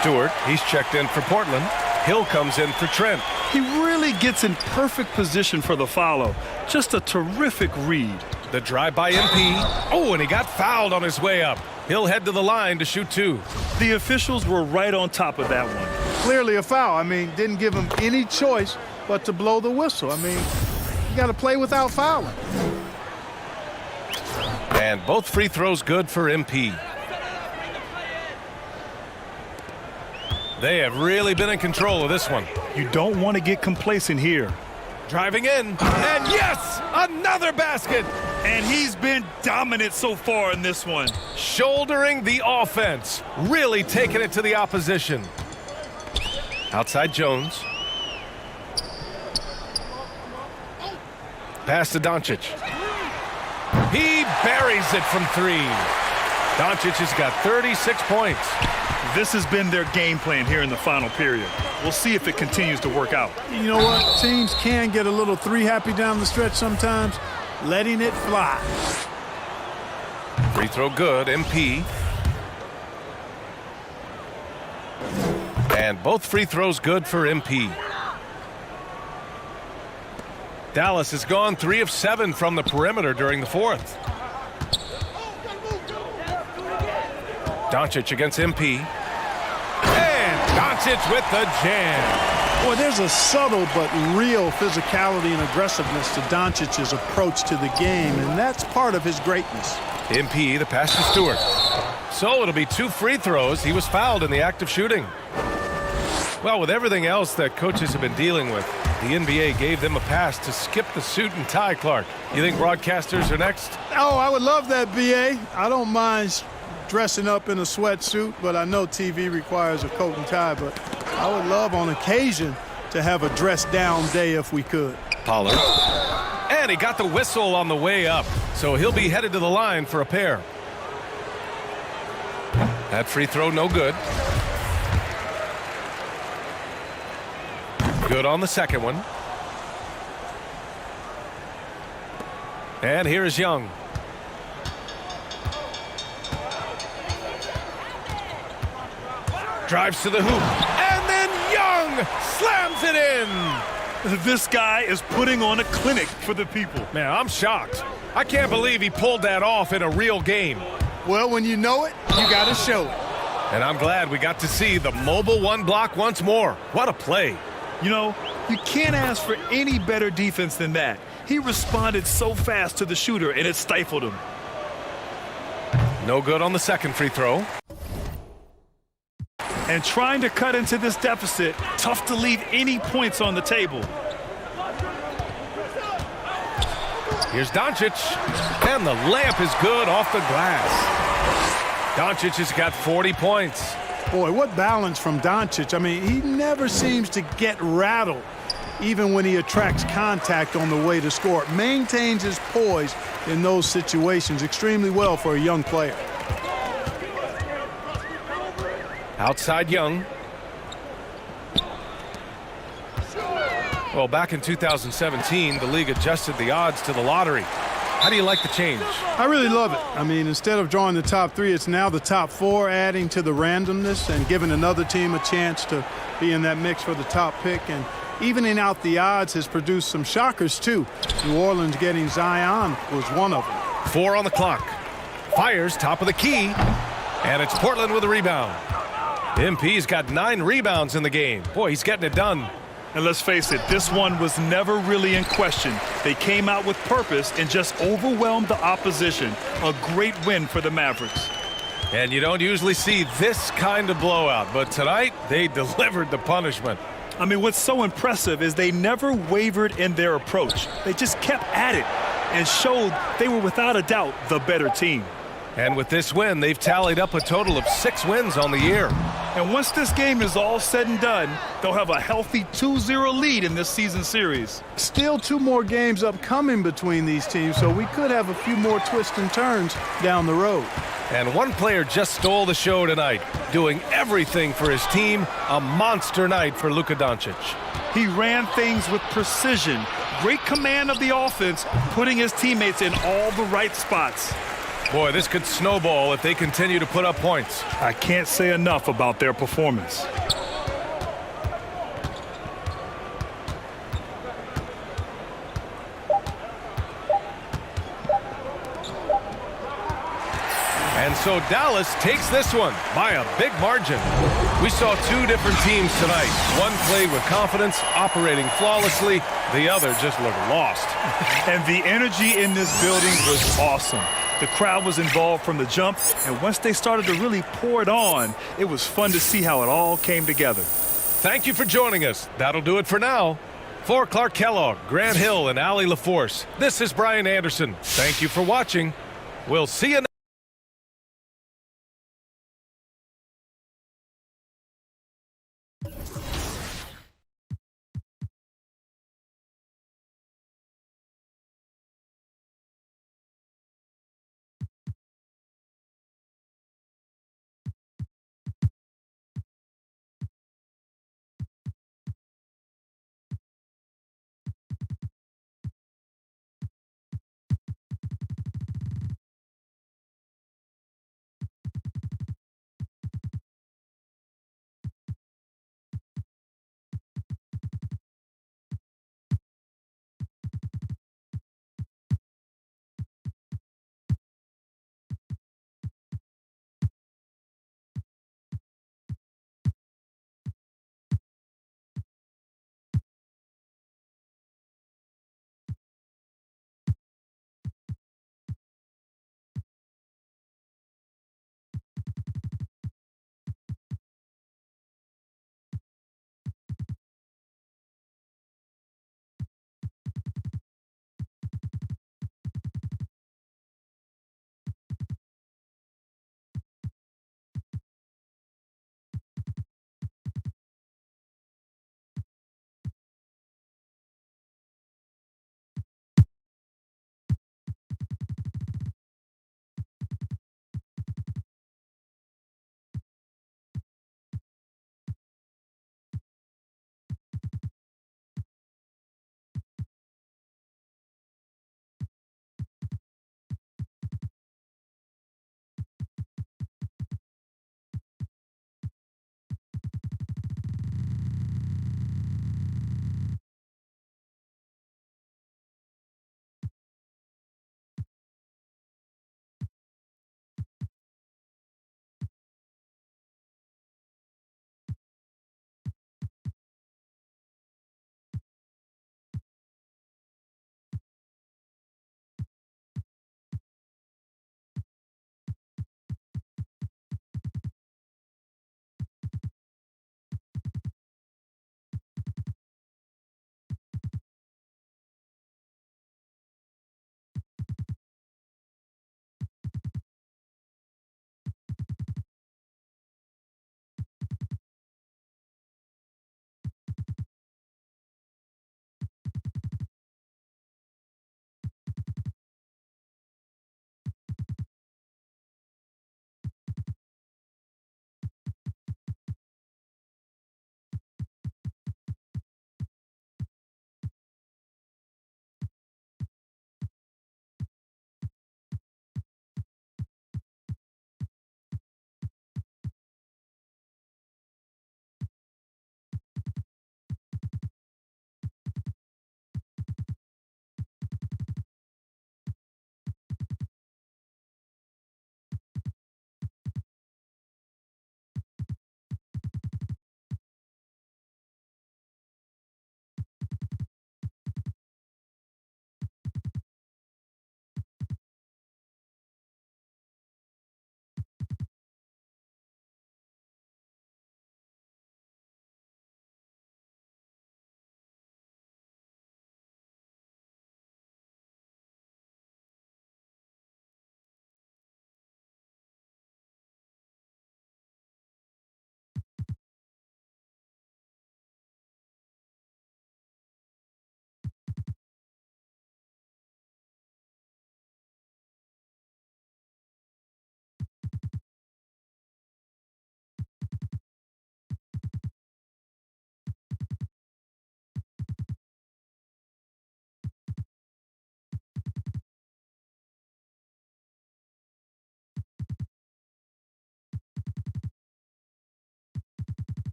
[SPEAKER 2] Stewart, he's checked in for Portland. Hill comes in for Trent.
[SPEAKER 3] He really gets in perfect position for the follow. Just a terrific read.
[SPEAKER 2] The drive by MP. Oh, and he got fouled on his way up. He'll head to the line to shoot 2.
[SPEAKER 3] The officials were right on top of that one.
[SPEAKER 4] Clearly a foul. I mean, didn't give him any choice but to blow the whistle. I mean, you got to play without fouling.
[SPEAKER 2] And both free throws good for MP. They have really been in control of this one.
[SPEAKER 3] You don't want to get complacent here.
[SPEAKER 2] Driving in, and yes, another basket.
[SPEAKER 3] And he's been dominant so far in this one.
[SPEAKER 2] Shouldering the offense, really taking it to the opposition. Outside Jones. Pass to Doncic. He buries it from 3. Doncic has got 36 points.
[SPEAKER 3] This has been their game plan here in the final period. We'll see if it continues to work out.
[SPEAKER 4] You know what? Teams can get a little 3-happy down the stretch sometimes. Letting it fly.
[SPEAKER 2] Free throw good, MP. And both free throws good for MP. Dallas has gone 3 of 7 from the perimeter during the fourth. Doncic against MP. And Doncic with the jam.
[SPEAKER 4] Boy, there's a subtle but real physicality and aggressiveness to Doncic's approach to the game, and that's part of his greatness.
[SPEAKER 2] MP, the pass to Stewart. So it'll be 2 free throws. He was fouled in the act of shooting. Well, with everything else that coaches have been dealing with, the NBA gave them a pass to skip the suit and tie, Clark. You think broadcasters are next?
[SPEAKER 4] Oh, I would love that, B.A. I don't mind dressing up in a sweatsuit, but I know TV requires a coat and tie, but I would love on occasion to have a dress-down day if we could.
[SPEAKER 2] Pollard. And he got the whistle on the way up, so he'll be headed to the line for a pair. That free throw no good. Good on the second one. And here is Young. Drives to the hoop. And then Young slams it in.
[SPEAKER 3] This guy is putting on a clinic for the people.
[SPEAKER 2] Man, I'm shocked. I can't believe he pulled that off in a real game.
[SPEAKER 4] Well, when you know it, you got to show it.
[SPEAKER 2] And I'm glad we got to see the mobile one block once more. What a play.
[SPEAKER 3] You know, you can't ask for any better defense than that. He responded so fast to the shooter, and it stifled him.
[SPEAKER 2] No good on the second free throw.
[SPEAKER 3] And trying to cut into this deficit, tough to leave any points on the table.
[SPEAKER 2] Here's Doncic, and the layup is good off the glass. Doncic has got 40 points.
[SPEAKER 4] Boy, what balance from Doncic. I mean, he never seems to get rattled, even when he attracts contact on the way to score. Maintains his poise in those situations extremely well for a young player.
[SPEAKER 2] Outside Young. Well, back in 2017, the league adjusted the odds to the lottery. How do you like the change?
[SPEAKER 4] I really love it. I mean, instead of drawing the top 3, it's now the top 4, adding to the randomness and giving another team a chance to be in that mix for the top pick. And evening out the odds has produced some shockers, too. New Orleans getting Zion was one of them.
[SPEAKER 2] 4 on the clock. Fires top of the key. And it's Portland with a rebound. MP's got 9 rebounds in the game. Boy, he's getting it done.
[SPEAKER 3] And let's face it, this one was never really in question. They came out with purpose and just overwhelmed the opposition. A great win for the Mavericks.
[SPEAKER 2] And you don't usually see this kind of blowout, but tonight they delivered the punishment.
[SPEAKER 3] I mean, what's so impressive is they never wavered in their approach. They just kept at it and showed they were without a doubt the better team.
[SPEAKER 2] And with this win, they've tallied up a total of 6 wins on the year.
[SPEAKER 3] And once this game is all said and done, they'll have a healthy 2-0 lead in this season series.
[SPEAKER 4] Still 2 more games upcoming between these teams, so we could have a few more twists and turns down the road.
[SPEAKER 2] And one player just stole the show tonight, doing everything for his team. A monster night for Luka Doncic.
[SPEAKER 3] He ran things with precision, great command of the offense, putting his teammates in all the right spots.
[SPEAKER 2] Boy, this could snowball if they continue to put up points.
[SPEAKER 3] I can't say enough about their performance.
[SPEAKER 2] And so Dallas takes this one by a big margin. We saw 2 different teams tonight. One played with confidence, operating flawlessly. The other just looked lost.
[SPEAKER 3] And the energy in this building was awesome. The crowd was involved from the jump, and once they started to really pour it on, it was fun to see how it all came together.
[SPEAKER 2] Thank you for joining us. That'll do it for now. For Clark Kellogg, Grant Hill, and Allie LaForce, this is Brian Anderson. Thank you for watching. We'll see you next time.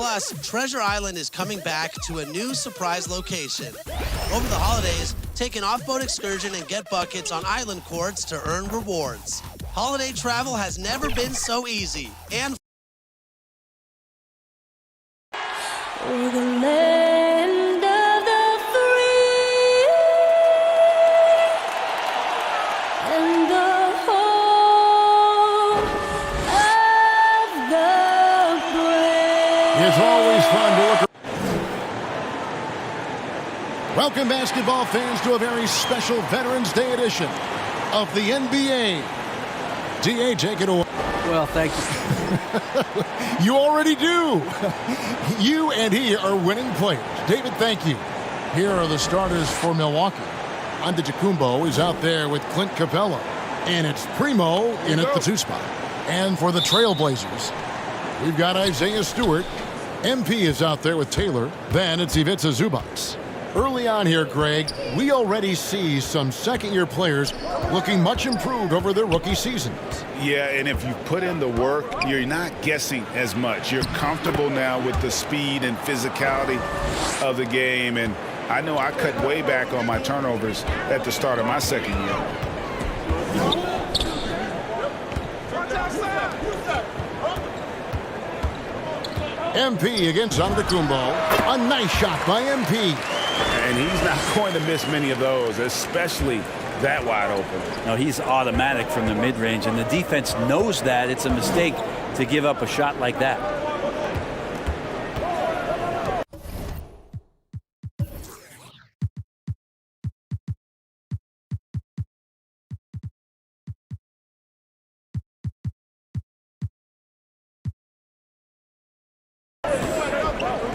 [SPEAKER 1] Plus, Treasure Island is coming back to a new surprise location. Over the holidays, take an off-boat excursion and get buckets on island courts to earn rewards. Holiday travel has never been so easy and
[SPEAKER 7] We're the land of the free and the home of the brave.
[SPEAKER 8] It's always fun to look. Welcome, basketball fans, to a very special Veterans Day edition of the NBA. DA, take it away.
[SPEAKER 9] Well, thank you.
[SPEAKER 8] You already do. You and he are winning players. David, thank you. Here are the starters for Milwaukee. Antetokounmpo is out there with Clint Capella. And it's Primo in at the 2 spot. And for the Trailblazers, we've got Isaiah Stewart. MP is out there with Taylor. Then it's Ivica Zubac. Early on here, Greg, we already see some second-year players looking much improved over their rookie seasons.
[SPEAKER 10] Yeah, and if you put in the work, you're not guessing as much. You're comfortable now with the speed and physicality of the game. And I know I cut way back on my turnovers at the start of my second year.
[SPEAKER 8] MP against Antetokounmpo. A nice shot by MP.
[SPEAKER 10] And he's not going to miss many of those, especially that wide open.
[SPEAKER 9] No, he's automatic from the mid-range, and the defense knows that. It's a mistake to give up a shot like that.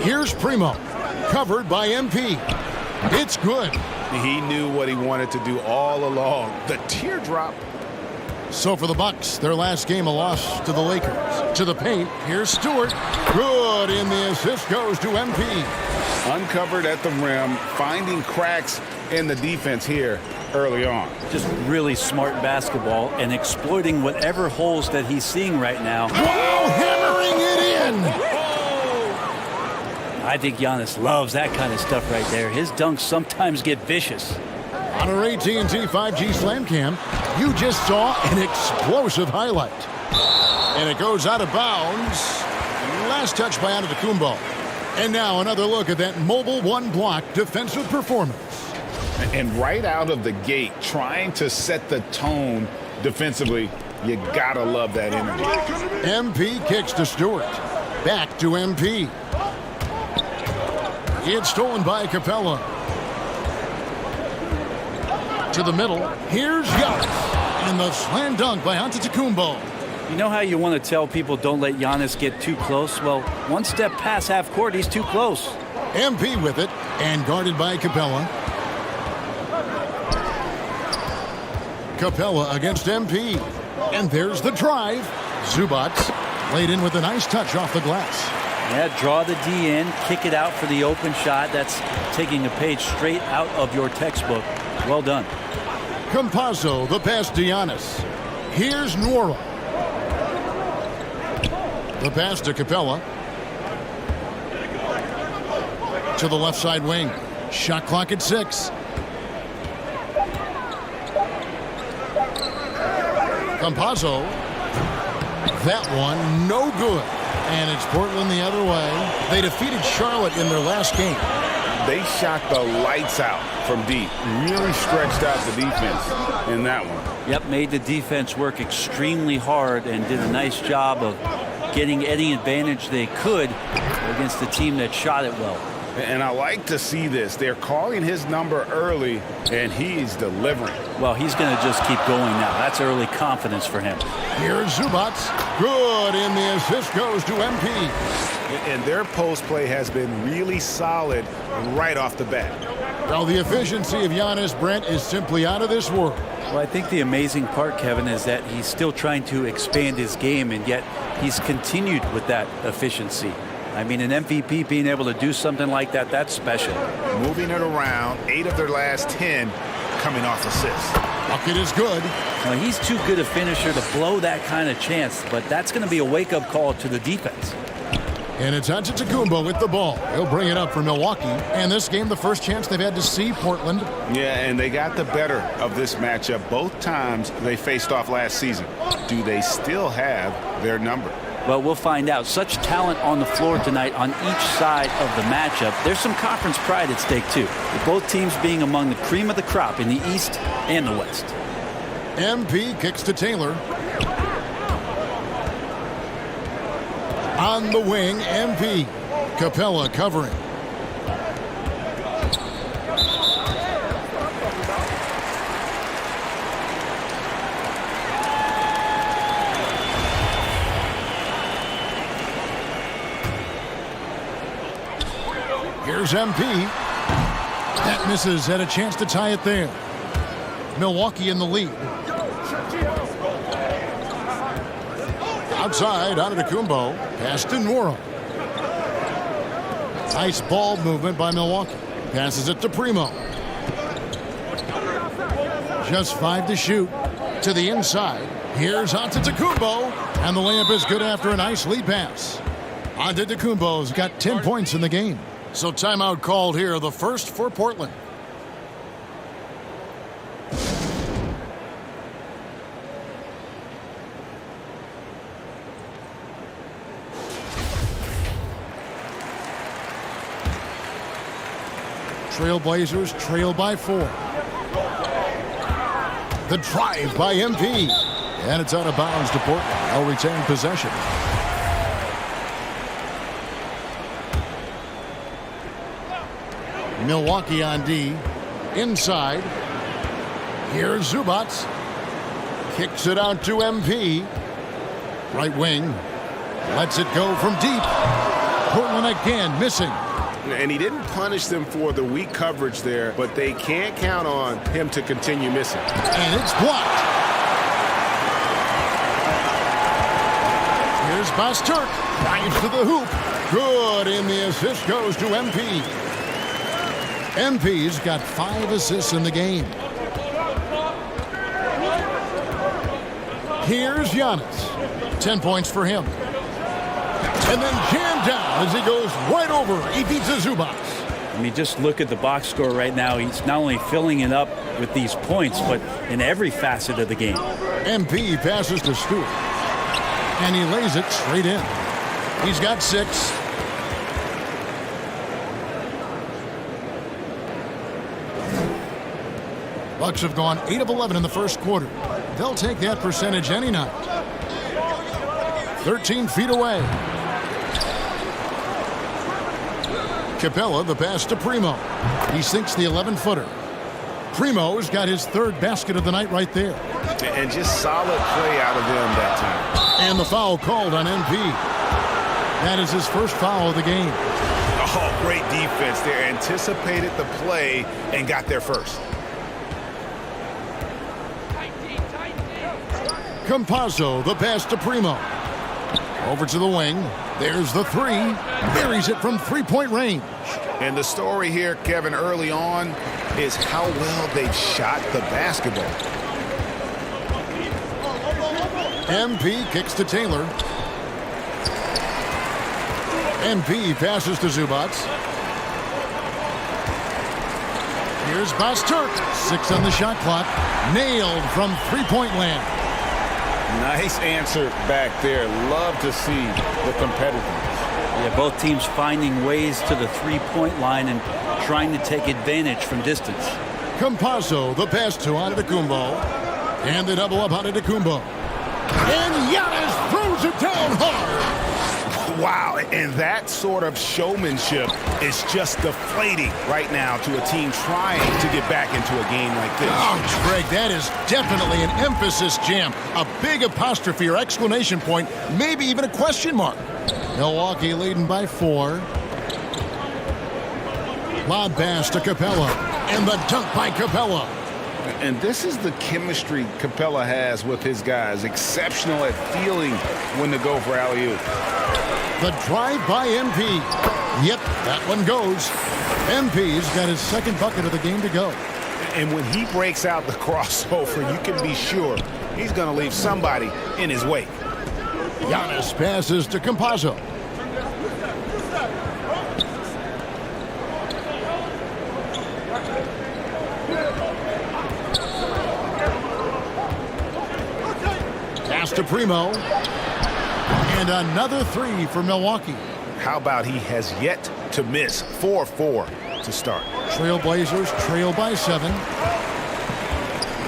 [SPEAKER 8] Here's Primo, covered by MP. It's good.
[SPEAKER 10] He knew what he wanted to do all along. The teardrop.
[SPEAKER 8] So for the Bucks, their last game a loss to the Lakers. To the paint, here's Stewart. Good, and the assist goes to MP.
[SPEAKER 10] Uncovered at the rim, finding cracks in the defense here early on.
[SPEAKER 9] Just really smart basketball and exploiting whatever holes that he's seeing right now.
[SPEAKER 8] Wow, hammering it in.
[SPEAKER 9] I think Giannis loves that kind of stuff right there. His dunks sometimes get vicious.
[SPEAKER 8] On our AT&T 5G Slam Cam, you just saw an explosive highlight. And it goes out of bounds. Last touch by Antetokounmpo. And now another look at that mobile one-block defensive performance.
[SPEAKER 10] And right out of the gate, trying to set the tone defensively, you gotta love that energy.
[SPEAKER 8] MP kicks to Stewart. Back to MP. It's stolen by Capella. To the middle. Here's Giannis. And the slam dunk by Antetokounmpo.
[SPEAKER 9] You know how you want to tell people don't let Giannis get too close? Well, one step past half court, he's too close.
[SPEAKER 8] MP with it, and guarded by Capella. Capella against MP. And there's the drive. Zubac laid in with a nice touch off the glass.
[SPEAKER 9] Yeah, draw the D in, kick it out for the open shot. That's taking a page straight out of your textbook. Well done.
[SPEAKER 8] Campazzo, the pass to Giannis. Here's Nwora. The pass to Capella. To the left side wing. Shot clock at 6. Campazzo. That one, no good. And it's Portland the other way. They defeated Charlotte in their last game.
[SPEAKER 10] They shot the lights out from deep. Really stretched out the defense in that one.
[SPEAKER 9] Yep, made the defense work extremely hard and did a nice job of getting any advantage they could against the team that shot it well.
[SPEAKER 10] And I like to see this. They're calling his number early, and he's delivering.
[SPEAKER 9] Well, he's going to just keep going now. That's early confidence for him.
[SPEAKER 8] Here's Zubac. Good, and the assist goes to MP.
[SPEAKER 10] And their post play has been really solid right off the bat.
[SPEAKER 8] Well, the efficiency of Giannis, Brent, is simply out of this world.
[SPEAKER 9] Well, I think the amazing part, Kevin, is that he's still trying to expand his game, and yet he's continued with that efficiency. I mean, an MVP being able to do something like that, that's special.
[SPEAKER 10] Moving it around, 8 of their last 10 coming off assists.
[SPEAKER 8] Bucket is good.
[SPEAKER 9] Well, he's too good a finisher to blow that kind of chance, but that's going to be a wake-up call to the defense.
[SPEAKER 8] And it's Antetokounmpo with the ball. He'll bring it up for Milwaukee. And this game, the first chance they've had to see Portland.
[SPEAKER 10] Yeah, and they got the better of this matchup both times they faced off last season. Do they still have their number?
[SPEAKER 9] Well, we'll find out. Such talent on the floor tonight on each side of the matchup. There's some conference pride at stake, too, with both teams being among the cream of the crop in the East and the West.
[SPEAKER 8] MP kicks to Taylor. On the wing, MP. Capella covering. Here's MP. That misses. Had a chance to tie it there. Milwaukee in the lead. Outside, Antetokounmpo. Pass to Nwora. Nice ball movement by Milwaukee. Passes it to Primo. Just 5 to shoot. To the inside. Here's Antetokounmpo. And the layup is good after a nice lead pass. Antetokounmpo's got 10 points in the game. So timeout called here, the first for Portland. Trailblazers trail by 4. The drive by MP. And it's out of bounds to Portland. They'll retain possession. Milwaukee on D. Inside. Here's Zubac. Kicks it out to MP. Right wing. Lets it go from deep. Portland again missing.
[SPEAKER 10] And he didn't punish them for the weak coverage there, but they can't count on him to continue missing.
[SPEAKER 8] And it's blocked. Here's Basturk. Drives to the hoop. Good, and the assist goes to MP. MP's got 5 assists in the game. Here's Giannis. 10 points for him. And then jammed down as he goes right over. He beats Zubac.
[SPEAKER 9] I mean, just look at the box score right now. He's not only filling it up with these points, but in every facet of the game.
[SPEAKER 8] MP passes to Stewart. And he lays it straight in. He's got 6. Bucks have gone 8 of 11 in the first quarter. They'll take that percentage any night. 13 feet away. Capella, the pass to Primo. He sinks the 11-footer. Primo's got his 3rd basket of the night right there.
[SPEAKER 10] And just solid play out of them that time.
[SPEAKER 8] And the foul called on MP. That is his first foul of the game.
[SPEAKER 10] Oh, great defense there. Anticipated the play and got there first.
[SPEAKER 8] Campazzo, the pass to Primo. Over to the wing. There's the 3. Buries it from 3-point range.
[SPEAKER 10] And the story here, Kevin, early on is how well they've shot the basketball.
[SPEAKER 8] MP kicks to Taylor. MP passes to Zubac. Here's Basturk. 6 on the shot clock. Nailed from 3-point land.
[SPEAKER 10] Nice answer back there. Love to see the competitiveness.
[SPEAKER 9] Yeah, both teams finding ways to the 3-point line and trying to take advantage from distance.
[SPEAKER 8] Campazzo, the pass to Antetokounmpo. And the double up Antetokounmpo. And Giannis throws it down hard.
[SPEAKER 10] Wow, and that sort of showmanship is just deflating right now to a team trying to get back into a game like this.
[SPEAKER 8] Oh, Greg, that is definitely an emphasis jam. A big apostrophe or exclamation point, maybe even a question mark. Milwaukee leading by 4. Lob pass to Capella. And the dunk by Capella.
[SPEAKER 10] And this is the chemistry Capella has with his guys. Exceptional at feeling when to go for alley-oop.
[SPEAKER 8] The drive by MP. Yep, that one goes. MP's got his 2nd bucket of the game to go.
[SPEAKER 10] And when he breaks out the crossover, you can be sure he's going to leave somebody in his wake.
[SPEAKER 8] Giannis passes to Campazzo. to Primo. And another three for Milwaukee.
[SPEAKER 10] How about he has yet to miss? 4-4 to start.
[SPEAKER 8] Trailblazers trail by 7.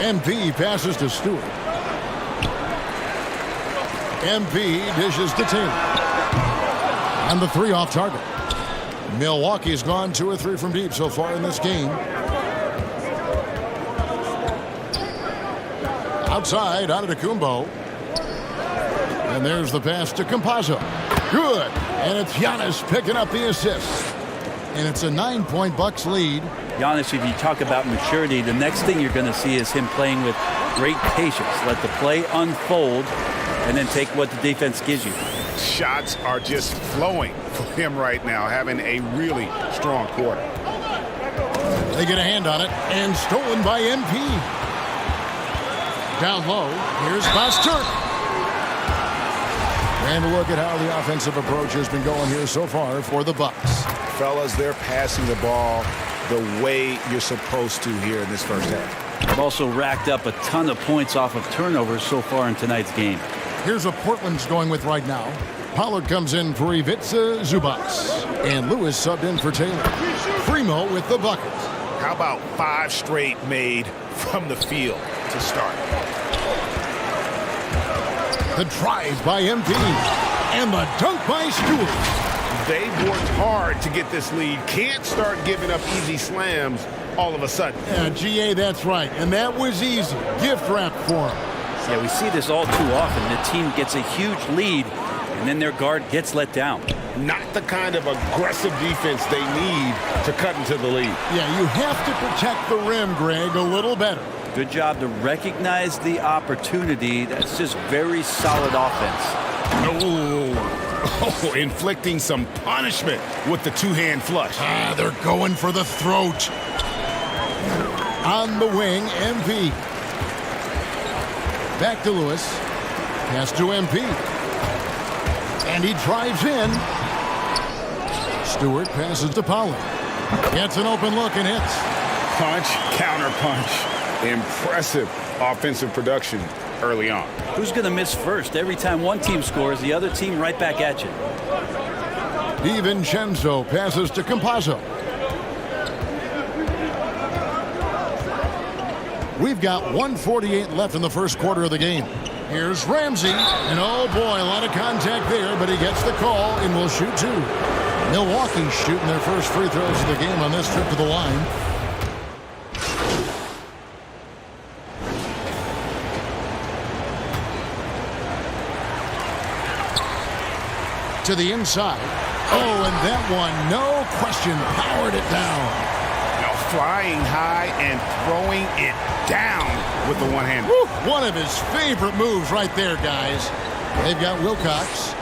[SPEAKER 8] MP passes to Stewart. MP dishes to Taylor. And the three off target. Milwaukee's gone 2 or 3 from deep so far in this game. Outside, Antetokounmpo. And there's the pass to Campazzo. Good. And it's Giannis picking up the assist. And it's a 9-point Bucks lead.
[SPEAKER 9] Giannis, if you talk about maturity, the next thing you're going to see is him playing with great patience. Let the play unfold and then take what the defense gives you.
[SPEAKER 10] Shots are just flowing for him right now, having a really strong quarter.
[SPEAKER 8] They get a hand on it, and stolen by MP. Down low, here's Basturk. And look at how the offensive approach has been going here so far for the Bucks.
[SPEAKER 10] Fellas, they're passing the ball the way you're supposed to here in this first half.
[SPEAKER 9] They've also racked up a ton of points off of turnovers so far in tonight's game.
[SPEAKER 8] Here's what Portland's going with right now. Pollard comes in for Ivica Zubac. And Lewis subbed in for Taylor. Primo with the bucket.
[SPEAKER 10] How about 5 straight made from the field to start?
[SPEAKER 8] The drive by MP. And the dunk by Stewart.
[SPEAKER 10] They've worked hard to get this lead. Can't start giving up easy slams all of a sudden.
[SPEAKER 8] Yeah, GA, that's right. And that was easy. Gift wrap for him.
[SPEAKER 9] Yeah, we see this all too often. The team gets a huge lead, and then their guard gets let down.
[SPEAKER 10] Not the kind of aggressive defense they need to cut into the lead.
[SPEAKER 8] Yeah, you have to protect the rim, Greg, a little better.
[SPEAKER 9] Good job to recognize the opportunity. That's just very solid offense.
[SPEAKER 10] Oh, inflicting some punishment with the two-hand flush.
[SPEAKER 8] They're going for the throat. On the wing, MP. Back to Lewis. Pass to MP. And he drives in. Stewart passes to Pollard. Gets an open look and hits.
[SPEAKER 10] Punch, counter punch. Impressive offensive production early on.
[SPEAKER 9] Who's going to miss first? Every time one team scores, the other team right back at you.
[SPEAKER 8] DiVincenzo passes to Campazzo. We've got 1:48 left in the first quarter of the game. Here's Ramsey. And oh boy, a lot of contact there, but he gets the call and will shoot 2. Milwaukee's shooting their first free throws of the game on this trip to the line. To the inside. Oh, and that one, no question, powered it down.
[SPEAKER 10] Now flying high and throwing it down with the one-hand.
[SPEAKER 8] One of his favorite moves right there, guys. They've got Wilcox.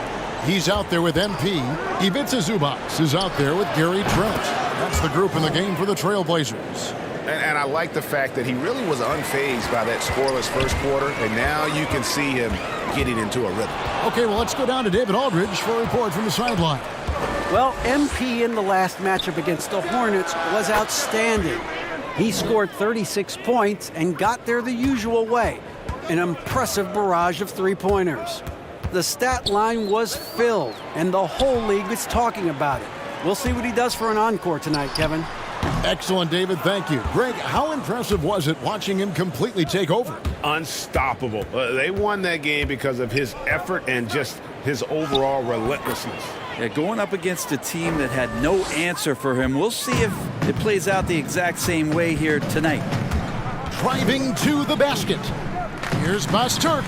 [SPEAKER 8] He's out there with MP. Ivica Zubac is out there with Gary Trent. That's the group in the game for the Trailblazers.
[SPEAKER 10] And I like the fact that he really was unfazed by that scoreless first quarter, and now you can see him getting into a rhythm.
[SPEAKER 8] Okay, well, let's go down to David Aldridge for a report from the sideline.
[SPEAKER 11] Well, MP in the last matchup against the Hornets was outstanding. He scored 36 points and got there the usual way, an impressive barrage of three-pointers. The stat line was filled, and the whole league is talking about it. We'll see what he does for an encore tonight, Kevin.
[SPEAKER 8] Excellent, David. Thank you. Greg, how impressive was it watching him completely take over?
[SPEAKER 10] Unstoppable. They won that game because of his effort and just his overall relentlessness.
[SPEAKER 9] Yeah, going up against a team that had no answer for him. We'll see if it plays out the exact same way here tonight.
[SPEAKER 8] Driving to the basket. Here's Basturk.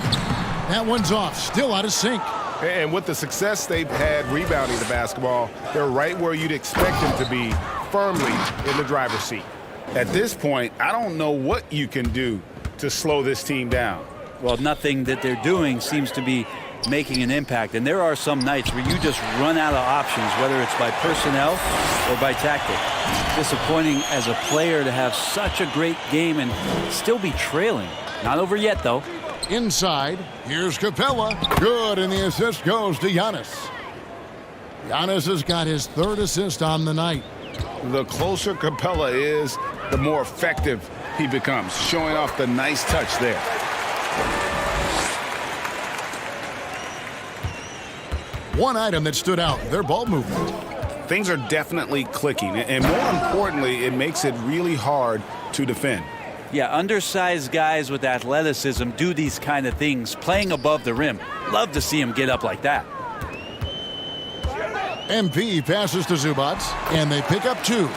[SPEAKER 8] That one's off. Still out of sync.
[SPEAKER 10] And with the success they've had rebounding the basketball, they're right where you'd expect them to be, firmly in the driver's seat. At this point, I don't know what you can do to slow this team down.
[SPEAKER 9] Well, nothing that they're doing seems to be making an impact. And there are some nights where you just run out of options, whether it's by personnel or by tactic. Disappointing as a player to have such a great game and still be trailing. Not over yet, though.
[SPEAKER 8] Inside, here's Capella. Good, and the assist goes to Giannis. Giannis has got his 3rd assist on the night.
[SPEAKER 10] The closer Capella is, the more effective he becomes, showing off the nice touch there.
[SPEAKER 8] one item that stood out, their ball movement.
[SPEAKER 10] Things are definitely clicking, and more importantly, it makes it really hard to defend.
[SPEAKER 9] Yeah, undersized guys with athleticism do these kind of things, playing above the rim. Love to see him get up like that.
[SPEAKER 8] MP passes to Zubac, and they pick up 2.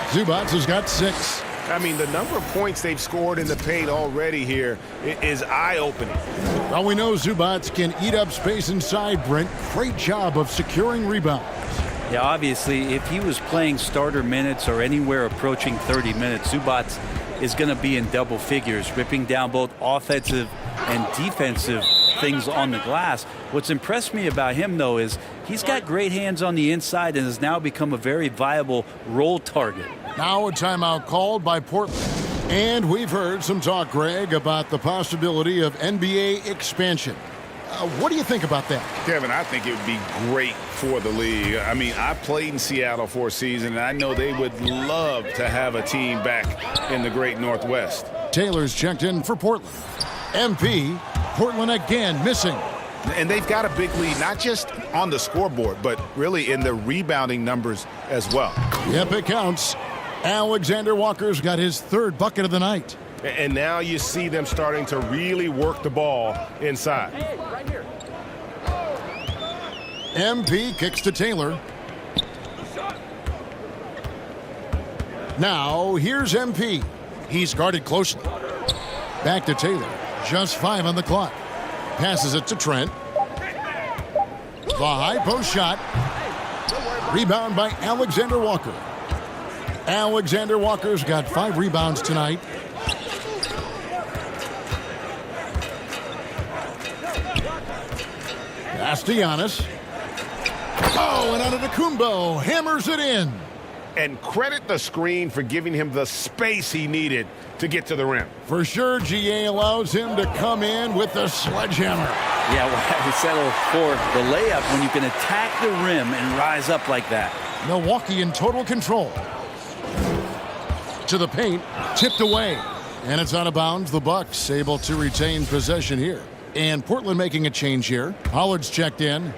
[SPEAKER 8] Zubac has got 6.
[SPEAKER 10] I mean, the number of points they've scored in the paint already here is eye-opening.
[SPEAKER 8] Well, we know Zubac can eat up space inside, Brent. Great job of securing rebounds.
[SPEAKER 9] Yeah, obviously, if he was playing starter minutes or anywhere approaching 30 minutes, Zubac is going to be in double figures, ripping down both offensive and defensive things on the glass. What's impressed me about him, though, is he's got great hands on the inside and has now become a very viable roll target.
[SPEAKER 8] Now a timeout called by Portland. And we've heard some talk, Greg, about the possibility of NBA expansion. What do you think about that?
[SPEAKER 10] Kevin, I think it would be great for the league. I mean, I played in Seattle for a season, and I know they would love to have a team back in the great Northwest.
[SPEAKER 8] Taylor's checked in for Portland. MP, Portland again missing.
[SPEAKER 10] And they've got a big lead, not just on the scoreboard, but really in the rebounding numbers as well.
[SPEAKER 8] Yep, it counts. Alexander Walker's got his 3rd bucket of the night.
[SPEAKER 12] And now you see them starting to really work the ball inside.
[SPEAKER 8] MP kicks to Taylor. Now, here's MP. He's guarded closely. Back to Taylor. Just 5 on the clock. Passes it to Trent. The high post shot. Rebound by Alexander Walker. Alexander Walker's got 5 rebounds tonight. Pass to Giannis. Oh, and Antetokounmpo hammers it in.
[SPEAKER 12] And credit the screen for giving him the space he needed to get to the rim.
[SPEAKER 8] For sure, GA allows him to come in with the sledgehammer.
[SPEAKER 9] Yeah, well, he settled for the layup when you can attack the rim and rise up like that.
[SPEAKER 8] Milwaukee in total control. To the paint, tipped away. And it's out of bounds. The Bucks able to retain possession here. And Portland making a change here. Hollard's checked in.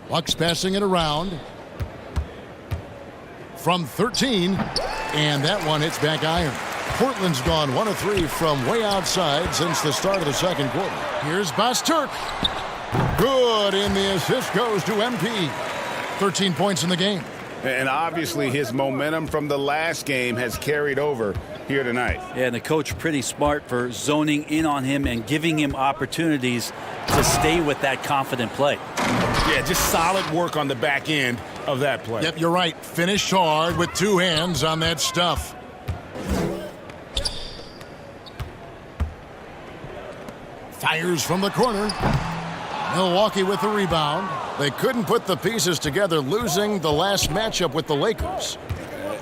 [SPEAKER 8] Bucks passing it around. From 13. And that one hits back iron. Portland's gone 1 of 3 from way outside since the start of the second quarter. Here's Basturk. Good, and the assist goes to MP. 13 points in the game.
[SPEAKER 10] And obviously his momentum from the last game has carried over here tonight.
[SPEAKER 9] Yeah, and the coach pretty smart for zoning in on him and giving him opportunities to stay with that confident play.
[SPEAKER 10] Yeah, just solid work on the back end of that play.
[SPEAKER 8] Yep, you're right. Finished hard with 2 hands on that stuff. Fires from the corner. Milwaukee with the rebound. They couldn't put the pieces together, losing the last matchup with the Lakers.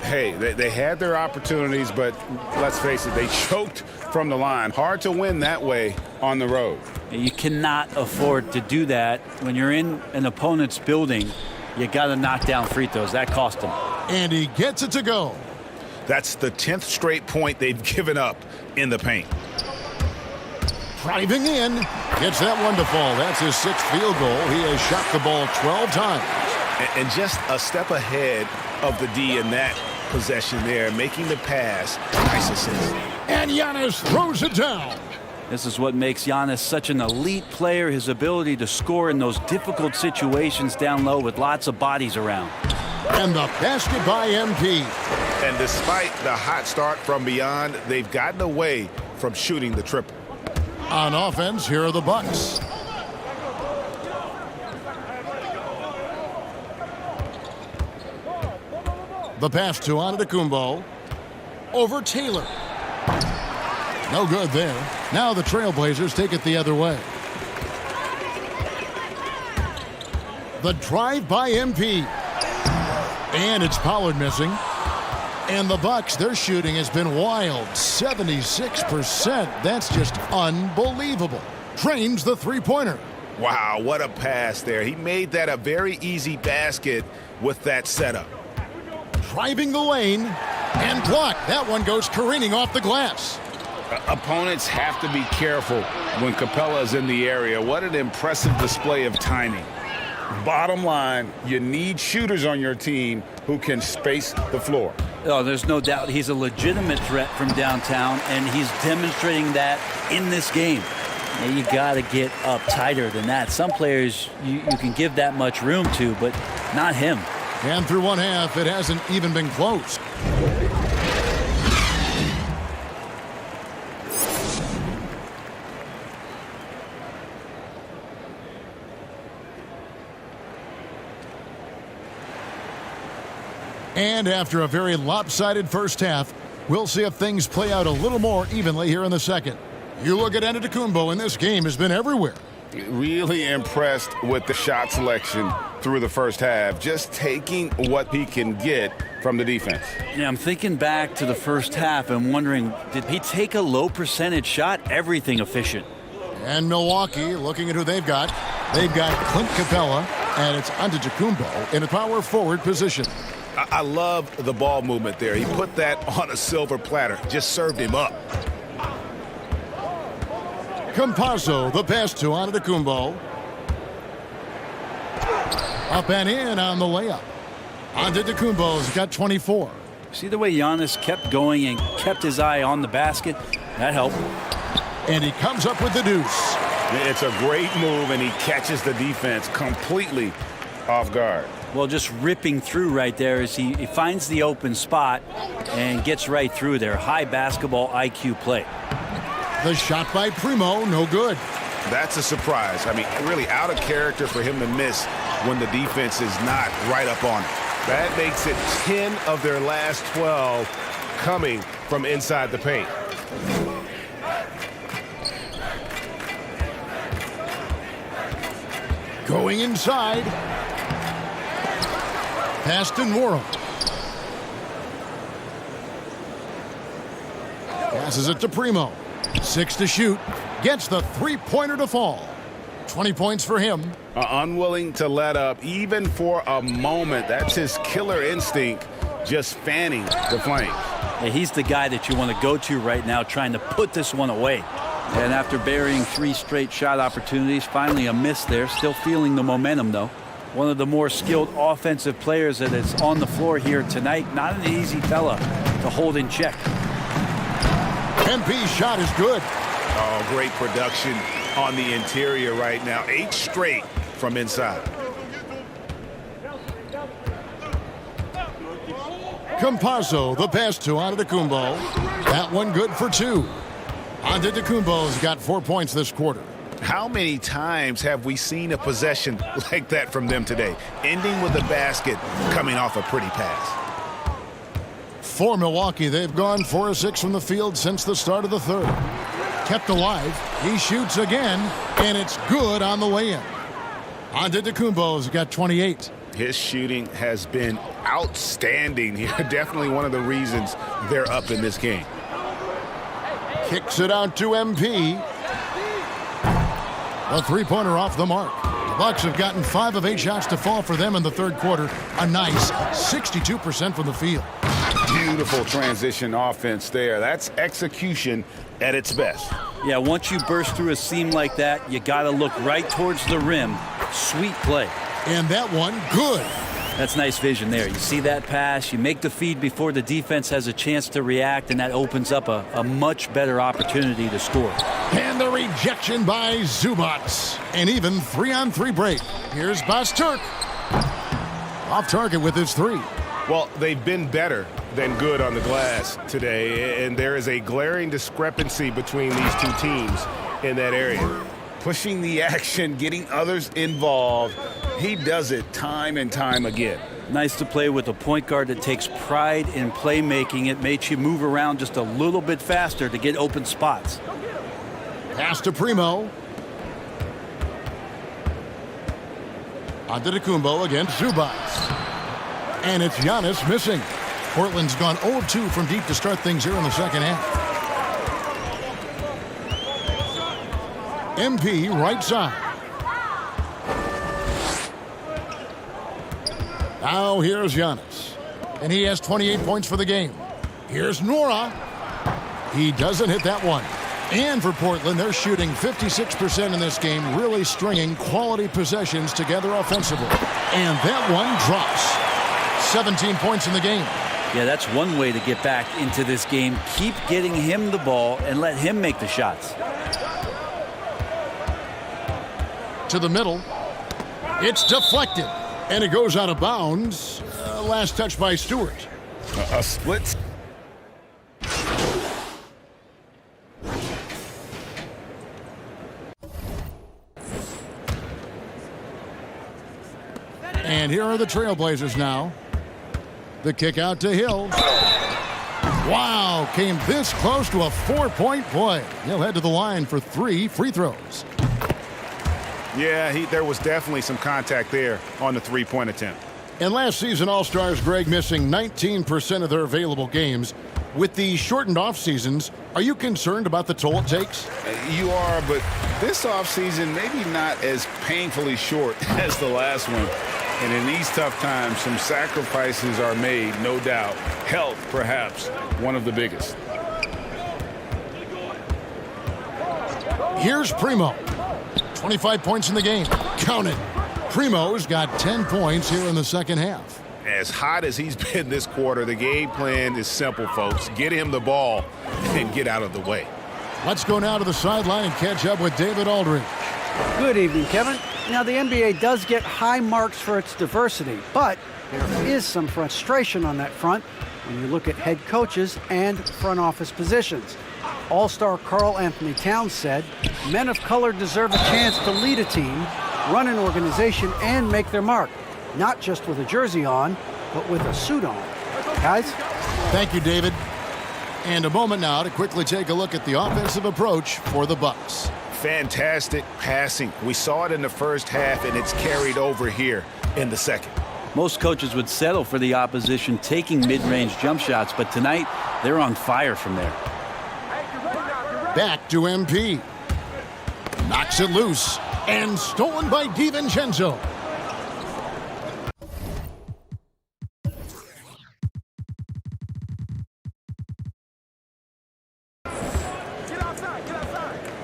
[SPEAKER 10] Hey, they had their opportunities, but let's face it, they choked from the line. Hard to win that way on the road.
[SPEAKER 9] You cannot afford to do that. When you're in an opponent's building, you got to knock down free throws. That cost them.
[SPEAKER 8] And he gets it to go.
[SPEAKER 10] That's the 10th straight point they've given up in the paint.
[SPEAKER 8] Driving in, gets that one to fall. That's his 6th field goal. He has shot the ball 12 times.
[SPEAKER 10] And just a step ahead of the D in that possession there, making the pass. Nice assist.
[SPEAKER 8] And Giannis throws it down.
[SPEAKER 9] This is what makes Giannis such an elite player, his ability to score in those difficult situations down low with lots of bodies around.
[SPEAKER 8] And the basket by MP.
[SPEAKER 10] And despite the hot start from beyond, they've gotten away from shooting the triple.
[SPEAKER 8] On offense, here are the Bucks. The pass to Antetokounmpo. Over Taylor. No good there. Now the Trailblazers take it the other way. The drive by MP. And it's Pollard missing. And the Bucks, their shooting has been wild. 76%. That's just unbelievable. Drains the three-pointer.
[SPEAKER 10] Wow, what a pass there. He made that a very easy basket with that setup.
[SPEAKER 8] Driving the lane. And blocked. That one goes careening off the glass.
[SPEAKER 10] Opponents have to be careful when Capella is in the area. What an impressive display of timing. Bottom line, you need shooters on your team who can space the floor.
[SPEAKER 9] Oh, there's no doubt he's a legitimate threat from downtown, and he's demonstrating that in this game. And you got to get up tighter than that. Some players you can give that much room to, but not him.
[SPEAKER 8] And through one half, it hasn't even been close. And after a very lopsided first half, we'll see if things play out a little more evenly here in the second. You look at Antetokounmpo, and this game has been everywhere.
[SPEAKER 10] Really impressed with the shot selection through the first half, just taking what he can get from the defense.
[SPEAKER 9] Yeah, I'm thinking back to the first half and wondering, did he take a low percentage shot? Everything efficient.
[SPEAKER 8] And Milwaukee, looking at who they've got Clint Capella, and it's Antetokounmpo in a power forward position.
[SPEAKER 10] I love the ball movement there. He put that on a silver platter, just served him up.
[SPEAKER 8] Campazzo, the pass to Antetokounmpo. Up and in on the layup. Antetokounmpo's got 24.
[SPEAKER 9] See the way Giannis kept going and kept his eye on the basket? That helped.
[SPEAKER 8] And he comes up with the deuce.
[SPEAKER 10] It's a great move, and he catches the defense completely off guard.
[SPEAKER 9] Well, just ripping through right there as he finds the open spot and gets right through there. High basketball IQ play.
[SPEAKER 8] The shot by Primo, no good.
[SPEAKER 10] That's a surprise. I mean, really out of character for him to miss when the defense is not right up on it.
[SPEAKER 12] That makes it 10 of their last 12 coming from inside the paint.
[SPEAKER 8] Going inside. Passed and Worrell. Passes it to Primo. 6 to shoot. Gets the three-pointer to fall. 20 points for him.
[SPEAKER 10] Unwilling to let up even for a moment. That's his killer instinct, just fanning the flames.
[SPEAKER 9] Yeah, he's the guy that you want to go to right now, trying to put this one away. And after burying 3 straight shot opportunities, finally a miss there. Still feeling the momentum, though. One of the more skilled offensive players that is on the floor here tonight. Not an easy fella to hold in check.
[SPEAKER 8] MP's shot is good.
[SPEAKER 12] Oh, great production on the interior right now. 8 straight from inside.
[SPEAKER 8] Campazzo, the pass to Antetokounmpo. That one good for 2. Antetokounmpo's got 4 points this quarter.
[SPEAKER 10] How many times have we seen a possession like that from them today? Ending with a basket, coming off a pretty pass.
[SPEAKER 8] For Milwaukee, they've gone 4 of 6 from the field since the start of the third. Kept alive. He shoots again, and it's good on the way in. Antetokounmpo's got 28.
[SPEAKER 10] His shooting has been outstanding here. Definitely one of the reasons they're up in this game.
[SPEAKER 8] Kicks it out to MP. A three-pointer off the mark. The Bucks have gotten 5 of 8 shots to fall for them in the third quarter. A nice 62% from the field.
[SPEAKER 10] Beautiful transition offense there. That's execution at its best.
[SPEAKER 9] Yeah, once you burst through a seam like that, you got to look right towards the rim. Sweet play.
[SPEAKER 8] And that one, good.
[SPEAKER 9] That's nice vision there. You see that pass, you make the feed before the defense has a chance to react, and that opens up a much better opportunity to score.
[SPEAKER 8] And the rejection by Zubac. An even 3-on-3 break. Here's Basturk. Off target with his 3.
[SPEAKER 12] Well, they've been better than good on the glass today, and there is a glaring discrepancy between these two teams in that area.
[SPEAKER 10] Pushing the action, getting others involved. He does it time and time again.
[SPEAKER 9] Nice to play with a point guard that takes pride in playmaking. It makes you move around just a little bit faster to get open spots.
[SPEAKER 8] Pass to Primo. Antetokounmpo against Zubac. And it's Giannis missing. Portland's gone 0 of 2 from deep to start things here in the second half. MP right side. Now here's Giannis. And he has 28 points for the game. Here's Nora. He doesn't hit that one. And for Portland, they're shooting 56% in this game, really stringing quality possessions together offensively. And that one drops. 17 points in the game.
[SPEAKER 9] Yeah, that's one way to get back into this game. Keep getting him the ball and let him make the shots.
[SPEAKER 8] To the middle. It's deflected. And it goes out of bounds. Last touch by Stewart.
[SPEAKER 10] A split.
[SPEAKER 8] And here are the Trailblazers now. The kick out to Hill. Wow, came this close to a 4-point play. He'll head to the line for 3 free throws.
[SPEAKER 10] Yeah, there was definitely some contact there on the three-point attempt.
[SPEAKER 8] And last season, All-Stars, Greg, missing 19% of their available games. With the shortened off seasons, are you concerned about the toll it takes?
[SPEAKER 10] You are, but this offseason maybe not as painfully short as the last one. And in these tough times, some sacrifices are made, no doubt. Health, perhaps, one of the biggest.
[SPEAKER 8] Here's Primo. 25 points in the game. Count it. Primo's got 10 points here in the second half.
[SPEAKER 10] As hot as he's been this quarter, the game plan is simple, folks. Get him the ball and get out of the way.
[SPEAKER 8] Let's go now to the sideline and catch up with David Aldridge.
[SPEAKER 11] Good evening, Kevin. Now, the NBA does get high marks for its diversity, but there is some frustration on that front when you look at head coaches and front office positions. All-star Karl Anthony Towns said, men of color deserve a chance to lead a team, run an organization, and make their mark, not just with a jersey on, but with a suit on. Guys?
[SPEAKER 8] Thank you, David. And a moment now to quickly take a look at the offensive approach for the Bucks.
[SPEAKER 10] Fantastic passing. We saw it in the first half, and it's carried over here in the second.
[SPEAKER 9] Most coaches would settle for the opposition taking mid-range jump shots, but tonight they're on fire from there.
[SPEAKER 8] Back to MP. Knocks it loose. And stolen by DiVincenzo.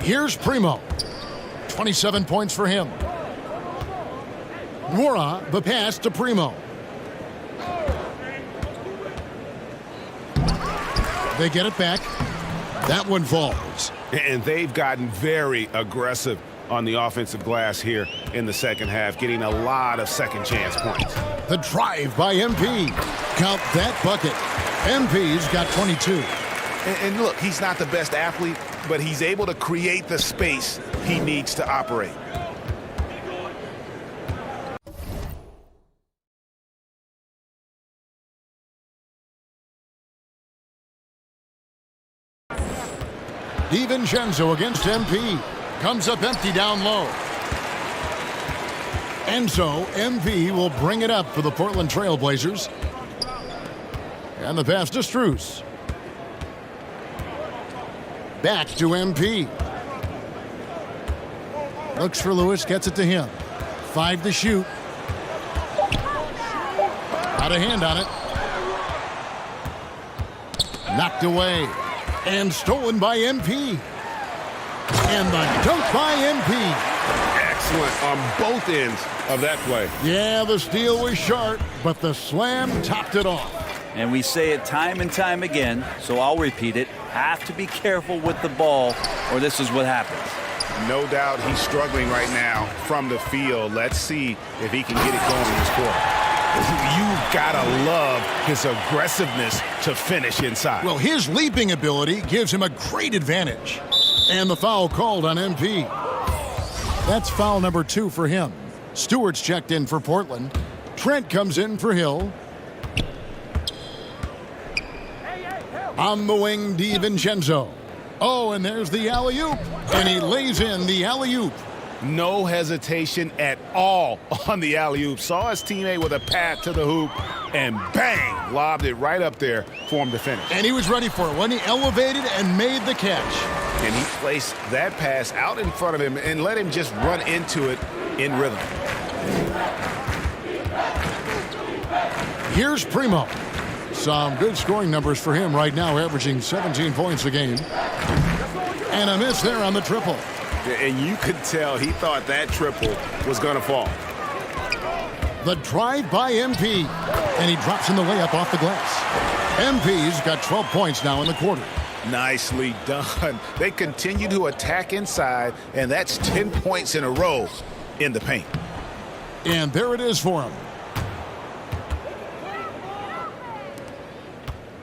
[SPEAKER 8] Here's Primo. 27 points for him. Nora, the pass to Primo. They get it back. That one falls.
[SPEAKER 10] And they've gotten very aggressive on the offensive glass here in the second half, getting a lot of second chance points.
[SPEAKER 8] The drive by MP. Count that bucket. MP's got 22.
[SPEAKER 10] And look, he's not the best athlete, but he's able to create the space he needs to operate.
[SPEAKER 8] DiVincenzo against MP. Comes up empty down low. And so MP will bring it up for the Portland Trailblazers. And the pass to Strus. Back to MP. Looks for Lewis, gets it to him. 5 to shoot. Out of hand on it. Knocked away. And stolen by MP. And the dunk by MP.
[SPEAKER 10] Excellent on both ends of that play.
[SPEAKER 8] Yeah, the steal was sharp, but the slam topped it off.
[SPEAKER 9] And we say it time and time again, so I'll repeat it. Have to be careful with the ball, or this is what happens.
[SPEAKER 10] No doubt he's struggling right now from the field. Let's see if he can get it going in this quarter. You've got to love his aggressiveness to finish inside.
[SPEAKER 8] Well, his leaping ability gives him a great advantage. And the foul called on MP. That's foul number 2 for him. Stewart's checked in for Portland. Trent comes in for Hill. On the wing, DiVincenzo. Oh, and there's the alley-oop. And he lays in the alley-oop.
[SPEAKER 10] No hesitation at all on the alley-oop. Saw his teammate with a pass to the hoop, and bang, lobbed it right up there for him to finish.
[SPEAKER 8] And he was ready for it when he elevated and made the catch.
[SPEAKER 10] And he placed that pass out in front of him and let him just run into it in rhythm.
[SPEAKER 8] Here's Primo. Some good scoring numbers for him right now, averaging 17 points a game. And a miss there on the triple.
[SPEAKER 12] And you could tell he thought that triple was going to fall.
[SPEAKER 8] The drive by MP. And he drops in the layup off the glass. MP's got 12 points now in the quarter.
[SPEAKER 10] Nicely done. They continue to attack inside, and that's 10 points in a row in the paint.
[SPEAKER 8] And there it is for him.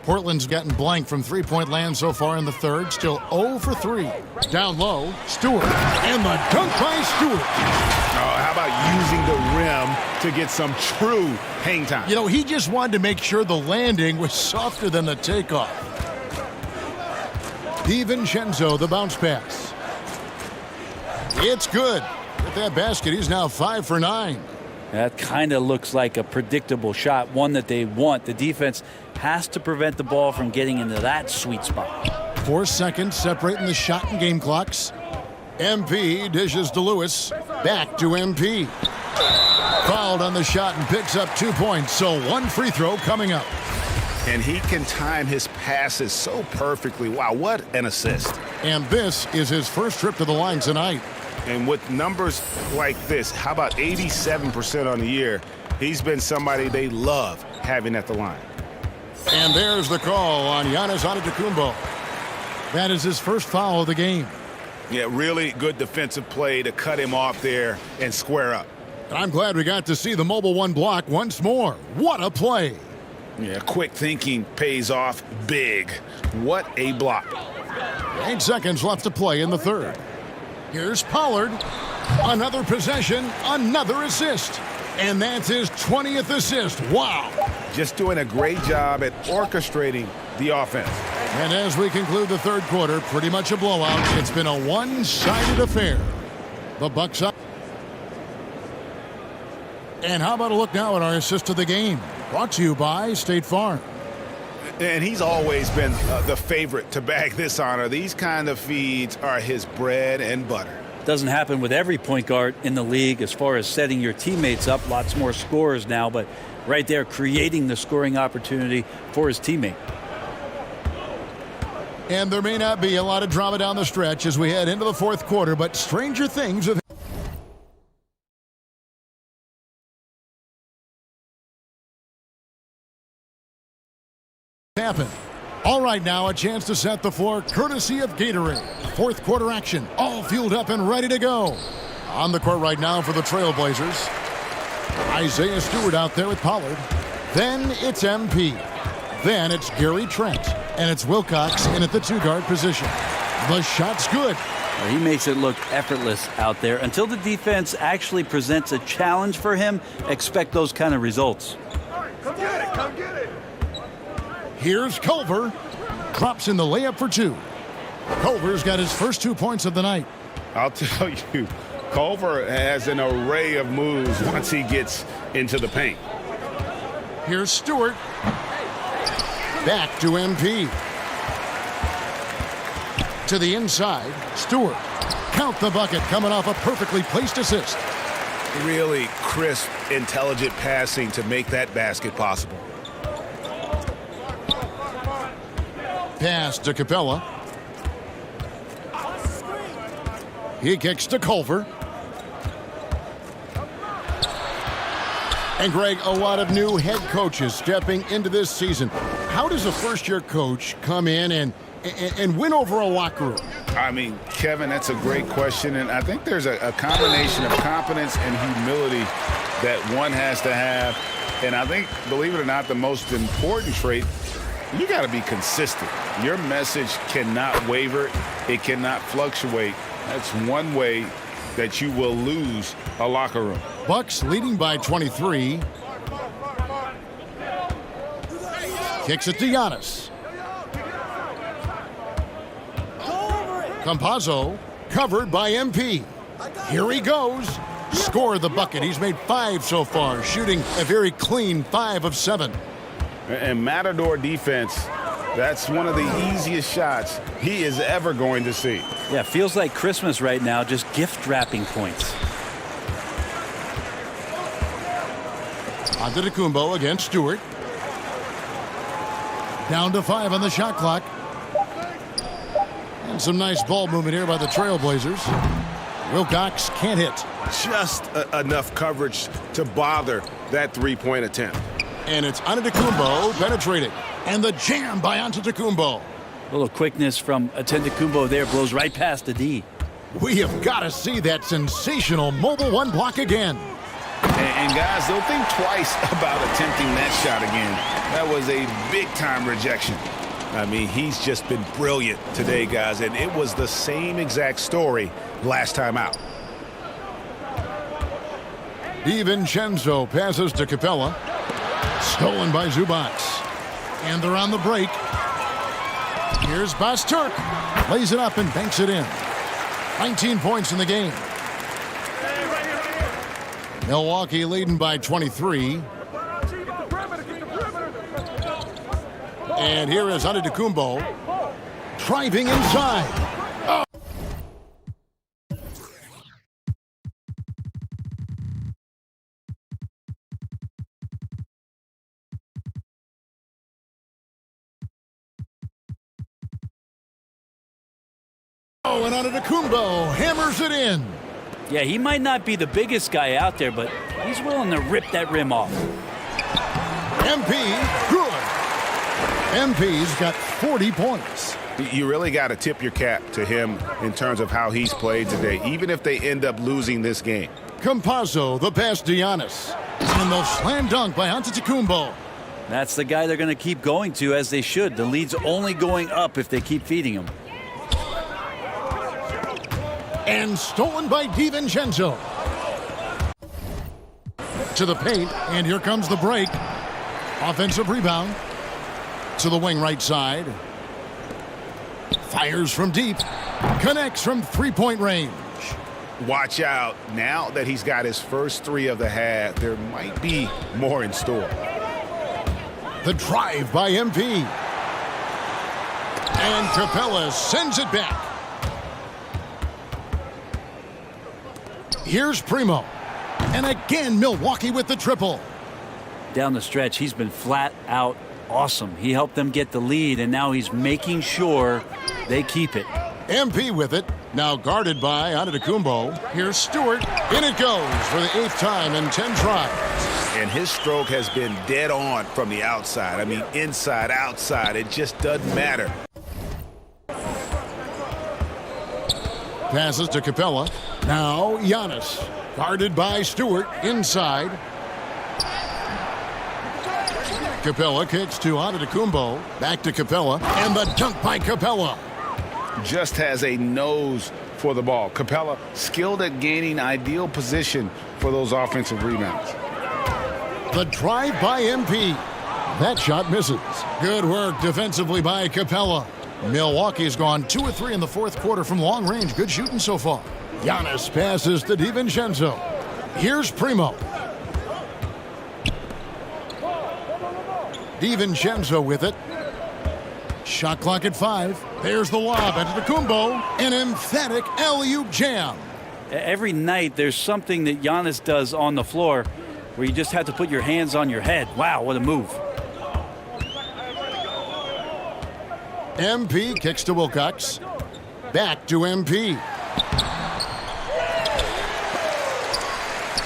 [SPEAKER 8] Portland's gotten blank from three-point land so far in the third. Still 0 for 3. Down low, Stewart. And the dunk by Stewart.
[SPEAKER 10] Oh, how about using the rim to get some true hang time?
[SPEAKER 8] You know, he just wanted to make sure the landing was softer than the takeoff. DiVincenzo, the bounce pass. It's good. With that basket, he's now 5 for 9.
[SPEAKER 9] That kind of looks like a predictable shot, one that they want. The defense has to prevent the ball from getting into that sweet spot.
[SPEAKER 8] 4 seconds separating the shot and game clocks. MP dishes to Lewis. Back to MP. Fouled on the shot and picks up 2 points, so 1 free throw coming up.
[SPEAKER 10] And he can time his passes so perfectly. Wow, what an assist.
[SPEAKER 8] And this is his first trip to the line tonight.
[SPEAKER 10] And with numbers like this, how about 87% on the year? He's been somebody they love having at the line.
[SPEAKER 8] And there's the call on Giannis Antetokounmpo. That is his first foul of the game.
[SPEAKER 10] Yeah, really good defensive play to cut him off there and square up.
[SPEAKER 8] I'm glad we got to see the mobile one block once more. What a play.
[SPEAKER 10] Yeah, quick thinking pays off big. What a block.
[SPEAKER 8] 8 seconds left to play in the third. Here's Pollard. Another possession, another assist. And that's his 20th assist. Wow.
[SPEAKER 10] Just doing a great job at orchestrating the offense.
[SPEAKER 8] And as we conclude the third quarter, pretty much a blowout. It's been a one-sided affair. The Bucks up. And how about a look now at our assist of the game? Brought to you by State Farm.
[SPEAKER 10] And he's always been the favorite to bag this honor. These kind of feeds are his bread and butter.
[SPEAKER 9] Doesn't happen with every point guard in the league as far as setting your teammates up. Lots more scorers now, but right there creating the scoring opportunity for his teammate.
[SPEAKER 8] And there may not be a lot of drama down the stretch as we head into the fourth quarter, but stranger things have happen. All right, now a chance to set the floor courtesy of Gatorade. Fourth quarter action, all fueled up and ready to go. On the court right now for the Trailblazers. Isaiah Stewart out there with Pollard. Then it's MP. Then it's Gary Trent. And it's Wilcox in at the two-guard position. The shot's good.
[SPEAKER 9] He makes it look effortless out there. Until the defense actually presents a challenge for him, expect those kind of results.
[SPEAKER 10] Come get it, come get it.
[SPEAKER 8] Here's Culver. Drops in the layup for 2. Culver's got his first 2 points of the night.
[SPEAKER 10] I'll tell you, Culver has an array of moves once he gets into the paint.
[SPEAKER 8] Here's Stewart. Back to MP. To the inside, Stewart. Count the bucket coming off a perfectly placed assist.
[SPEAKER 10] Really crisp, intelligent passing to make that basket possible.
[SPEAKER 8] Pass to Capella. He kicks to Culver. And Greg, a lot of new head coaches stepping into this season. How does a first-year coach come in and win over a locker room?
[SPEAKER 10] I mean, Kevin, that's a great question. And I think there's a combination of confidence and humility that one has to have. And I think, believe it or not, the most important trait, you got to be consistent. Your message cannot waver. It cannot fluctuate. That's one way that you will lose a locker room.
[SPEAKER 8] Bucks leading by 23. Kicks it to Giannis. Campazzo covered by MP. Here he goes. Score the bucket. He's made 5 so far, shooting a very clean 5 of 7.
[SPEAKER 10] And Matador defense, that's one of the easiest shots he is ever going to see.
[SPEAKER 9] Yeah, feels like Christmas right now, just gift wrapping points.
[SPEAKER 8] Antetokounmpo against Stewart. Down to 5 on the shot clock. And some nice ball movement here by the Trailblazers. Wilcox can't hit.
[SPEAKER 12] Just enough coverage to bother that three-point attempt.
[SPEAKER 8] And it's Antetokounmpo penetrating. And the jam by Antetokounmpo.
[SPEAKER 9] A little quickness from Antetokounmpo there, blows right past the D.
[SPEAKER 8] We have got to see that sensational mobile one block again.
[SPEAKER 10] And guys, don't think twice about attempting that shot again. That was a big-time rejection. I mean, he's just been brilliant today, guys, and it was the same exact story last time out.
[SPEAKER 8] DiVincenzo passes to Capella. Stolen by Zubac. And they're on the break. Here's Basturk. Lays it up and banks it in. 19 points in the game. Milwaukee leading by 23. And here is Antetokounmpo driving inside. Oh. And Antetokounmpo hammers it in.
[SPEAKER 9] Yeah, he might not be the biggest guy out there, but he's willing to rip that rim off.
[SPEAKER 8] MP, good. MP's got 40 points.
[SPEAKER 12] You really got to tip your cap to him in terms of how he's played today, even if they end up losing this game.
[SPEAKER 8] Campazzo, the pass to Giannis. And the slam dunk by Antetokounmpo.
[SPEAKER 9] That's the guy they're going to keep going to, as they should. The lead's only going up if they keep feeding him.
[SPEAKER 8] And stolen by DiVincenzo. To the paint, and here comes the break. Offensive rebound. To the wing right side. Fires from deep. Connects from three-point range.
[SPEAKER 12] Watch out. Now that he's got his first three of the half, there might be more in store.
[SPEAKER 8] The drive by MP. And Capella sends it back. Here's Primo. And again, Milwaukee with the triple.
[SPEAKER 9] Down the stretch, he's been flat out awesome. He helped them get the lead, and now he's making sure they keep it.
[SPEAKER 8] MP with it. Now guarded by Antetokounmpo. Here's Stewart. In it goes for the 8th time in 10 tries.
[SPEAKER 12] And his stroke has been dead on from the outside. I mean, inside, outside. It just doesn't matter.
[SPEAKER 8] Passes to Capella. Now Giannis. Guarded by Stewart. Inside. Capella kicks to Antetokounmpo. Back to Capella. And the dunk by Capella.
[SPEAKER 10] Just has a nose for the ball. Capella skilled at gaining ideal position for those offensive rebounds.
[SPEAKER 8] The drive by MP. That shot misses. Good work defensively by Capella. Milwaukee's gone 2 of 3 in the fourth quarter from long range. Good shooting so far. Giannis passes to DiVincenzo. Here's Primo. DiVincenzo with it. Shot clock at 5. There's the lob. Antetokounmpo. An emphatic alley-oop jam.
[SPEAKER 9] Every night there's something that Giannis does on the floor where you just have to put your hands on your head. Wow, what a move.
[SPEAKER 8] MP kicks to Wilcox. Back to MP.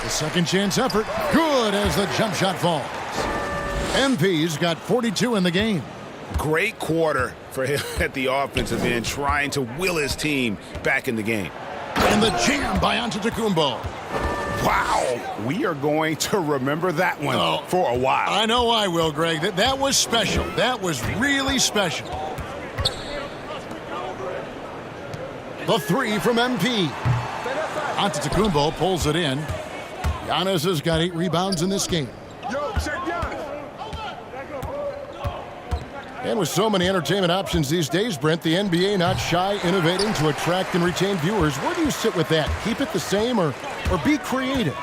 [SPEAKER 8] The second chance effort. Good as the jump shot falls. MP's got 42 in the game.
[SPEAKER 12] Great quarter for him at the offensive end, trying to will his team back in the game.
[SPEAKER 8] And the jam by Antetokounmpo.
[SPEAKER 12] Wow, we are going to remember that one for a while.
[SPEAKER 8] I know I will, Greg. That was special. That was really special. The three from MP. Antetokounmpo pulls it in. Giannis has got 8 rebounds in this game. And with so many entertainment options these days, Brent, the NBA not shy innovating to attract and retain viewers. Where do you sit with that? Keep it the same or be creative?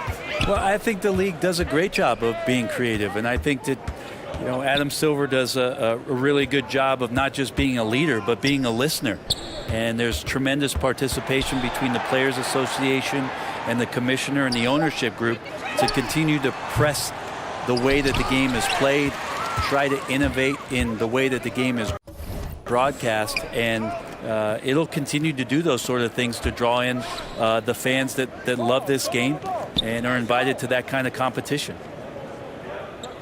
[SPEAKER 9] Well, I think the league does a great job of being creative, and I think that Adam Silver does a really good job of not just being a leader, but being a listener. And there's tremendous participation between the Players Association and the commissioner and the ownership group to continue to press the way that the game is played. try to innovate in the way that the game is broadcast, and it'll continue to do those sort of things to draw in the fans that love this game and are invited to that kind of competition.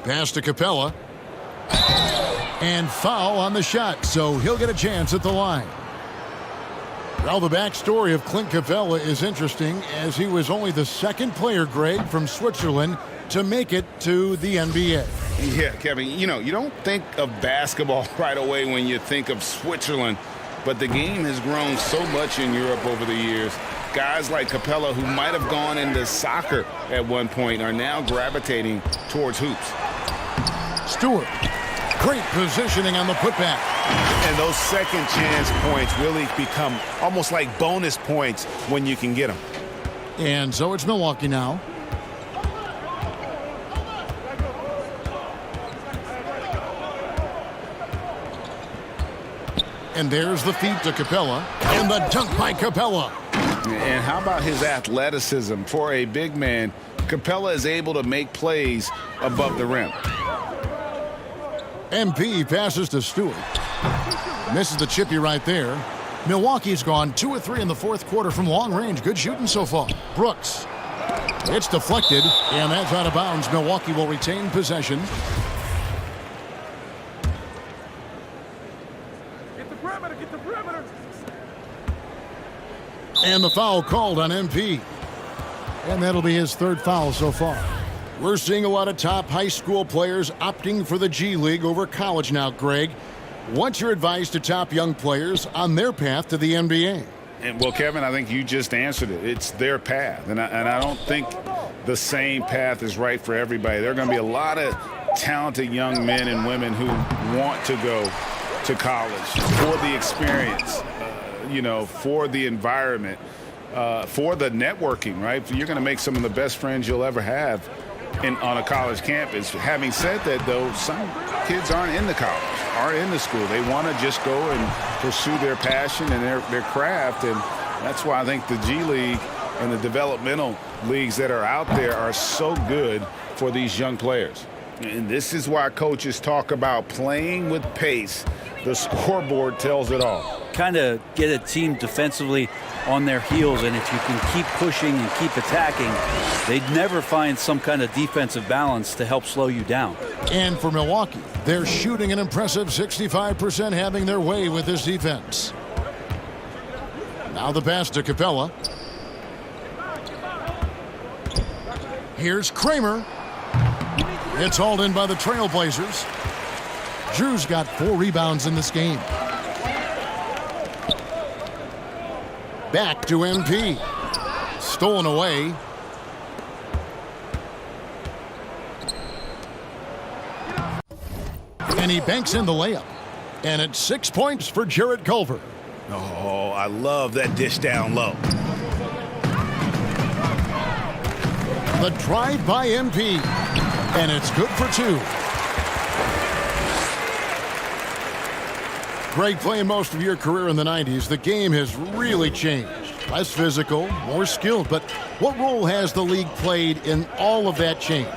[SPEAKER 8] Pass to Capella. And foul on the shot, so he'll get a chance at the line. Well, the backstory of Clint Capella is interesting, as he was only the second player, Greg, from Switzerland to make it to the NBA.
[SPEAKER 10] Yeah, Kevin, you don't think of basketball right away when you think of Switzerland, but the game has grown so much in Europe over the years. Guys like Capella, who might have gone into soccer at one point, are now gravitating towards hoops.
[SPEAKER 8] Stewart, great positioning on the putback.
[SPEAKER 10] And those second chance points really become almost like bonus points when you can get them.
[SPEAKER 8] And so it's Milwaukee now. And there's the feed to Capella. And the dunk by Capella.
[SPEAKER 10] And how about his athleticism? For a big man, Capella is able to make plays above the rim. MP
[SPEAKER 8] passes to Stewart. Misses the chippy right there. Milwaukee's gone 2 of 3 in the fourth quarter from long range. Good shooting so far. Brooks. It's deflected, and that's out of bounds. Milwaukee will retain possession.
[SPEAKER 13] Get the perimeter, get the perimeter.
[SPEAKER 8] And the foul called on MP. And that'll be his third foul so far. We're seeing a lot of top high school players opting for the G League over college now, Greg. What's your advice to top young players on their path to the NBA?
[SPEAKER 10] And, well, Kevin, I think you just answered it. It's their path. And I don't think the same path is right for everybody. There are going to be a lot of talented young men and women who want to go to college for the experience, for the environment, for the networking, right? You're going to make some of the best friends you'll ever have on a college campus. Having said that, though, some kids aren't in the college, aren't in the school. They want to just go and pursue their passion and their craft, and that's why I think the G League and the developmental leagues that are out there are so good for these young players. And this is why coaches talk about playing with pace. The scoreboard tells it all.
[SPEAKER 9] Kind of get a team defensively on their heels, and if you can keep pushing and keep attacking, they'd never find some kind of defensive balance to help slow you down.
[SPEAKER 8] And for Milwaukee, they're shooting an impressive 65%, having their way with this defense. Now the pass to Capella. Here's Kramer. It's hauled in by the Trailblazers. Drew's got 4 rebounds in this game. Back to MP. Stolen away. And he banks in the layup. And it's 6 points for Jarrett Culver.
[SPEAKER 10] Oh, I love that dish down low.
[SPEAKER 8] The drive by MP. And it's good for 2. Greg, playing most of your career in the 90s, the game has really changed. Less physical, more skilled, but what role has the league played in all of that change?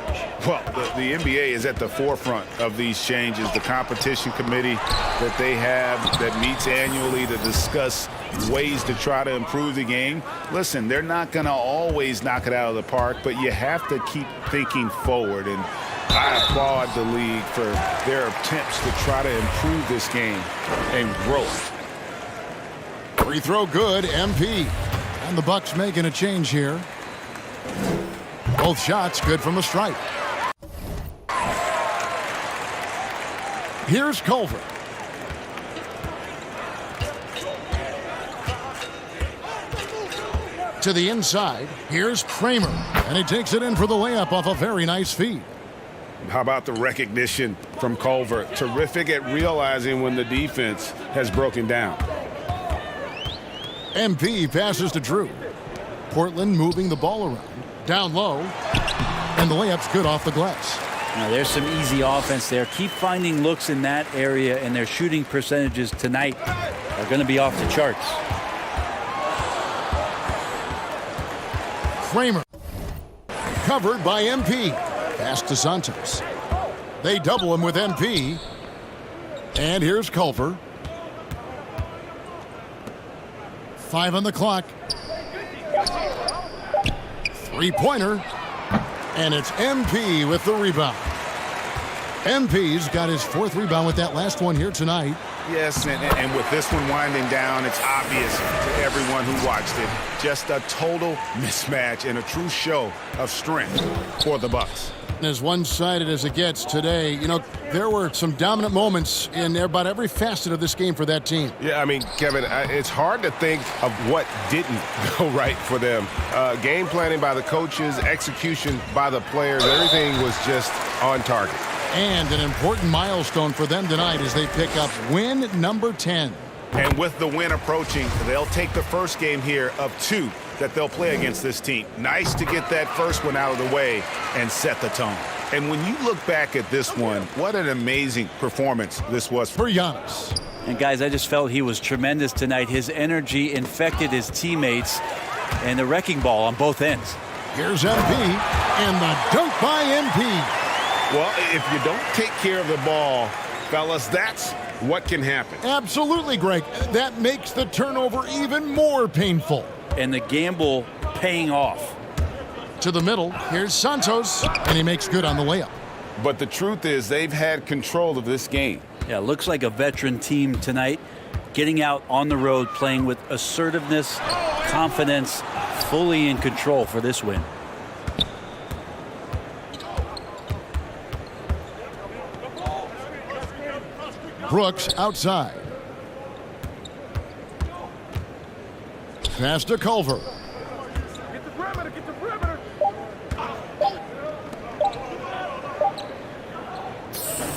[SPEAKER 10] Well, the NBA is at the forefront of these changes. The competition committee that they have that meets annually to discuss ways to try to improve the game. Listen, they're not going to always knock it out of the park, but you have to keep thinking forward. And I applaud the league for their attempts to try to improve this game and grow it.
[SPEAKER 8] Free throw good, MP. And the Bucks making a change here. Both shots good from the stripe. Here's Culver. To the inside, here's Kramer. And he takes it in for the layup off a very nice feed.
[SPEAKER 10] How about the recognition from Culver? Terrific at realizing when the defense has broken down.
[SPEAKER 8] MP passes to Drew. Portland moving the ball around. Down low. And the layup's good off the glass.
[SPEAKER 9] Now, there's some easy offense there. Keep finding looks in that area, and their shooting percentages tonight are going to be off the charts.
[SPEAKER 8] Kramer. Covered by MP. Pass to Santos. They double him with MP. And here's Culver. 5 on the clock. Three-pointer. And it's MP with the rebound. MP's got his 4th rebound with that last one here tonight.
[SPEAKER 10] Yes, and with this one winding down, it's obvious to everyone who watched it. Just a total mismatch and a true show of strength for the Bucks.
[SPEAKER 8] As one-sided as it gets today, you know, there were some dominant moments in about every facet of this game for that team.
[SPEAKER 12] Yeah, I mean, Kevin, it's hard to think of what didn't go right for them. Game planning by the coaches, execution by the players, everything was just on target.
[SPEAKER 8] And an important milestone for them tonight as they pick up win number 10.
[SPEAKER 10] And with the win approaching, they'll take the first game here of 2 that they'll play against this team. Nice to get that first one out of the way and set the tone. And when you look back at this one, what an amazing performance this was for Giannis.
[SPEAKER 9] And guys, I just felt he was tremendous tonight. His energy infected his teammates and the wrecking ball on both ends.
[SPEAKER 8] Here's MP and the dunk by MP.
[SPEAKER 12] Well, if you don't take care of the ball, fellas, that's what can happen.
[SPEAKER 8] Absolutely, Greg. That makes the turnover even more painful.
[SPEAKER 9] And the gamble paying off.
[SPEAKER 8] To the middle, here's Santos, and he makes good on the layup.
[SPEAKER 10] But the truth is they've had control of this game.
[SPEAKER 9] Yeah, looks like a veteran team tonight, getting out on the road, playing with assertiveness, confidence, fully in control for this win.
[SPEAKER 8] Brooks outside. Pass to Culver.
[SPEAKER 13] Get the perimeter, get the perimeter.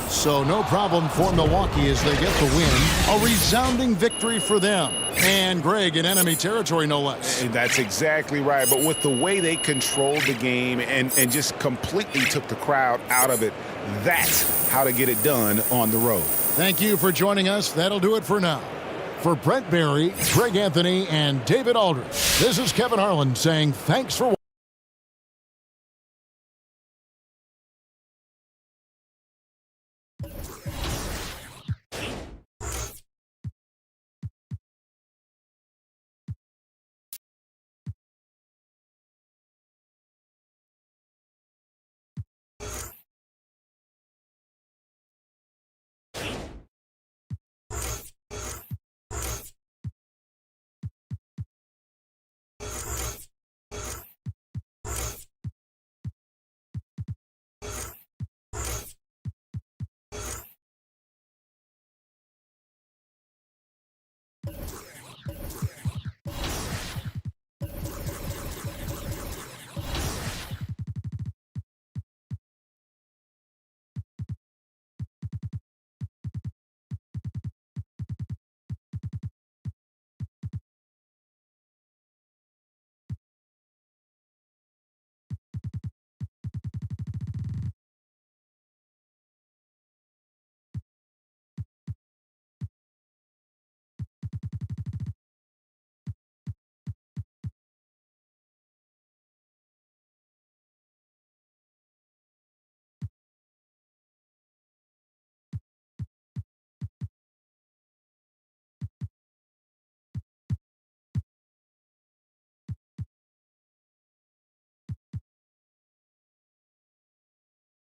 [SPEAKER 8] So no problem for Milwaukee as they get the win. A resounding victory for them. And Greg in enemy territory, no less.
[SPEAKER 10] And that's exactly right. But with the way they controlled the game and just completely took the crowd out of it, that's how to get it done on the road.
[SPEAKER 8] Thank you for joining us. That'll do it for now. For Brent Barry, Greg Anthony, and David Aldridge, this is Kevin Harlan saying thanks for watching.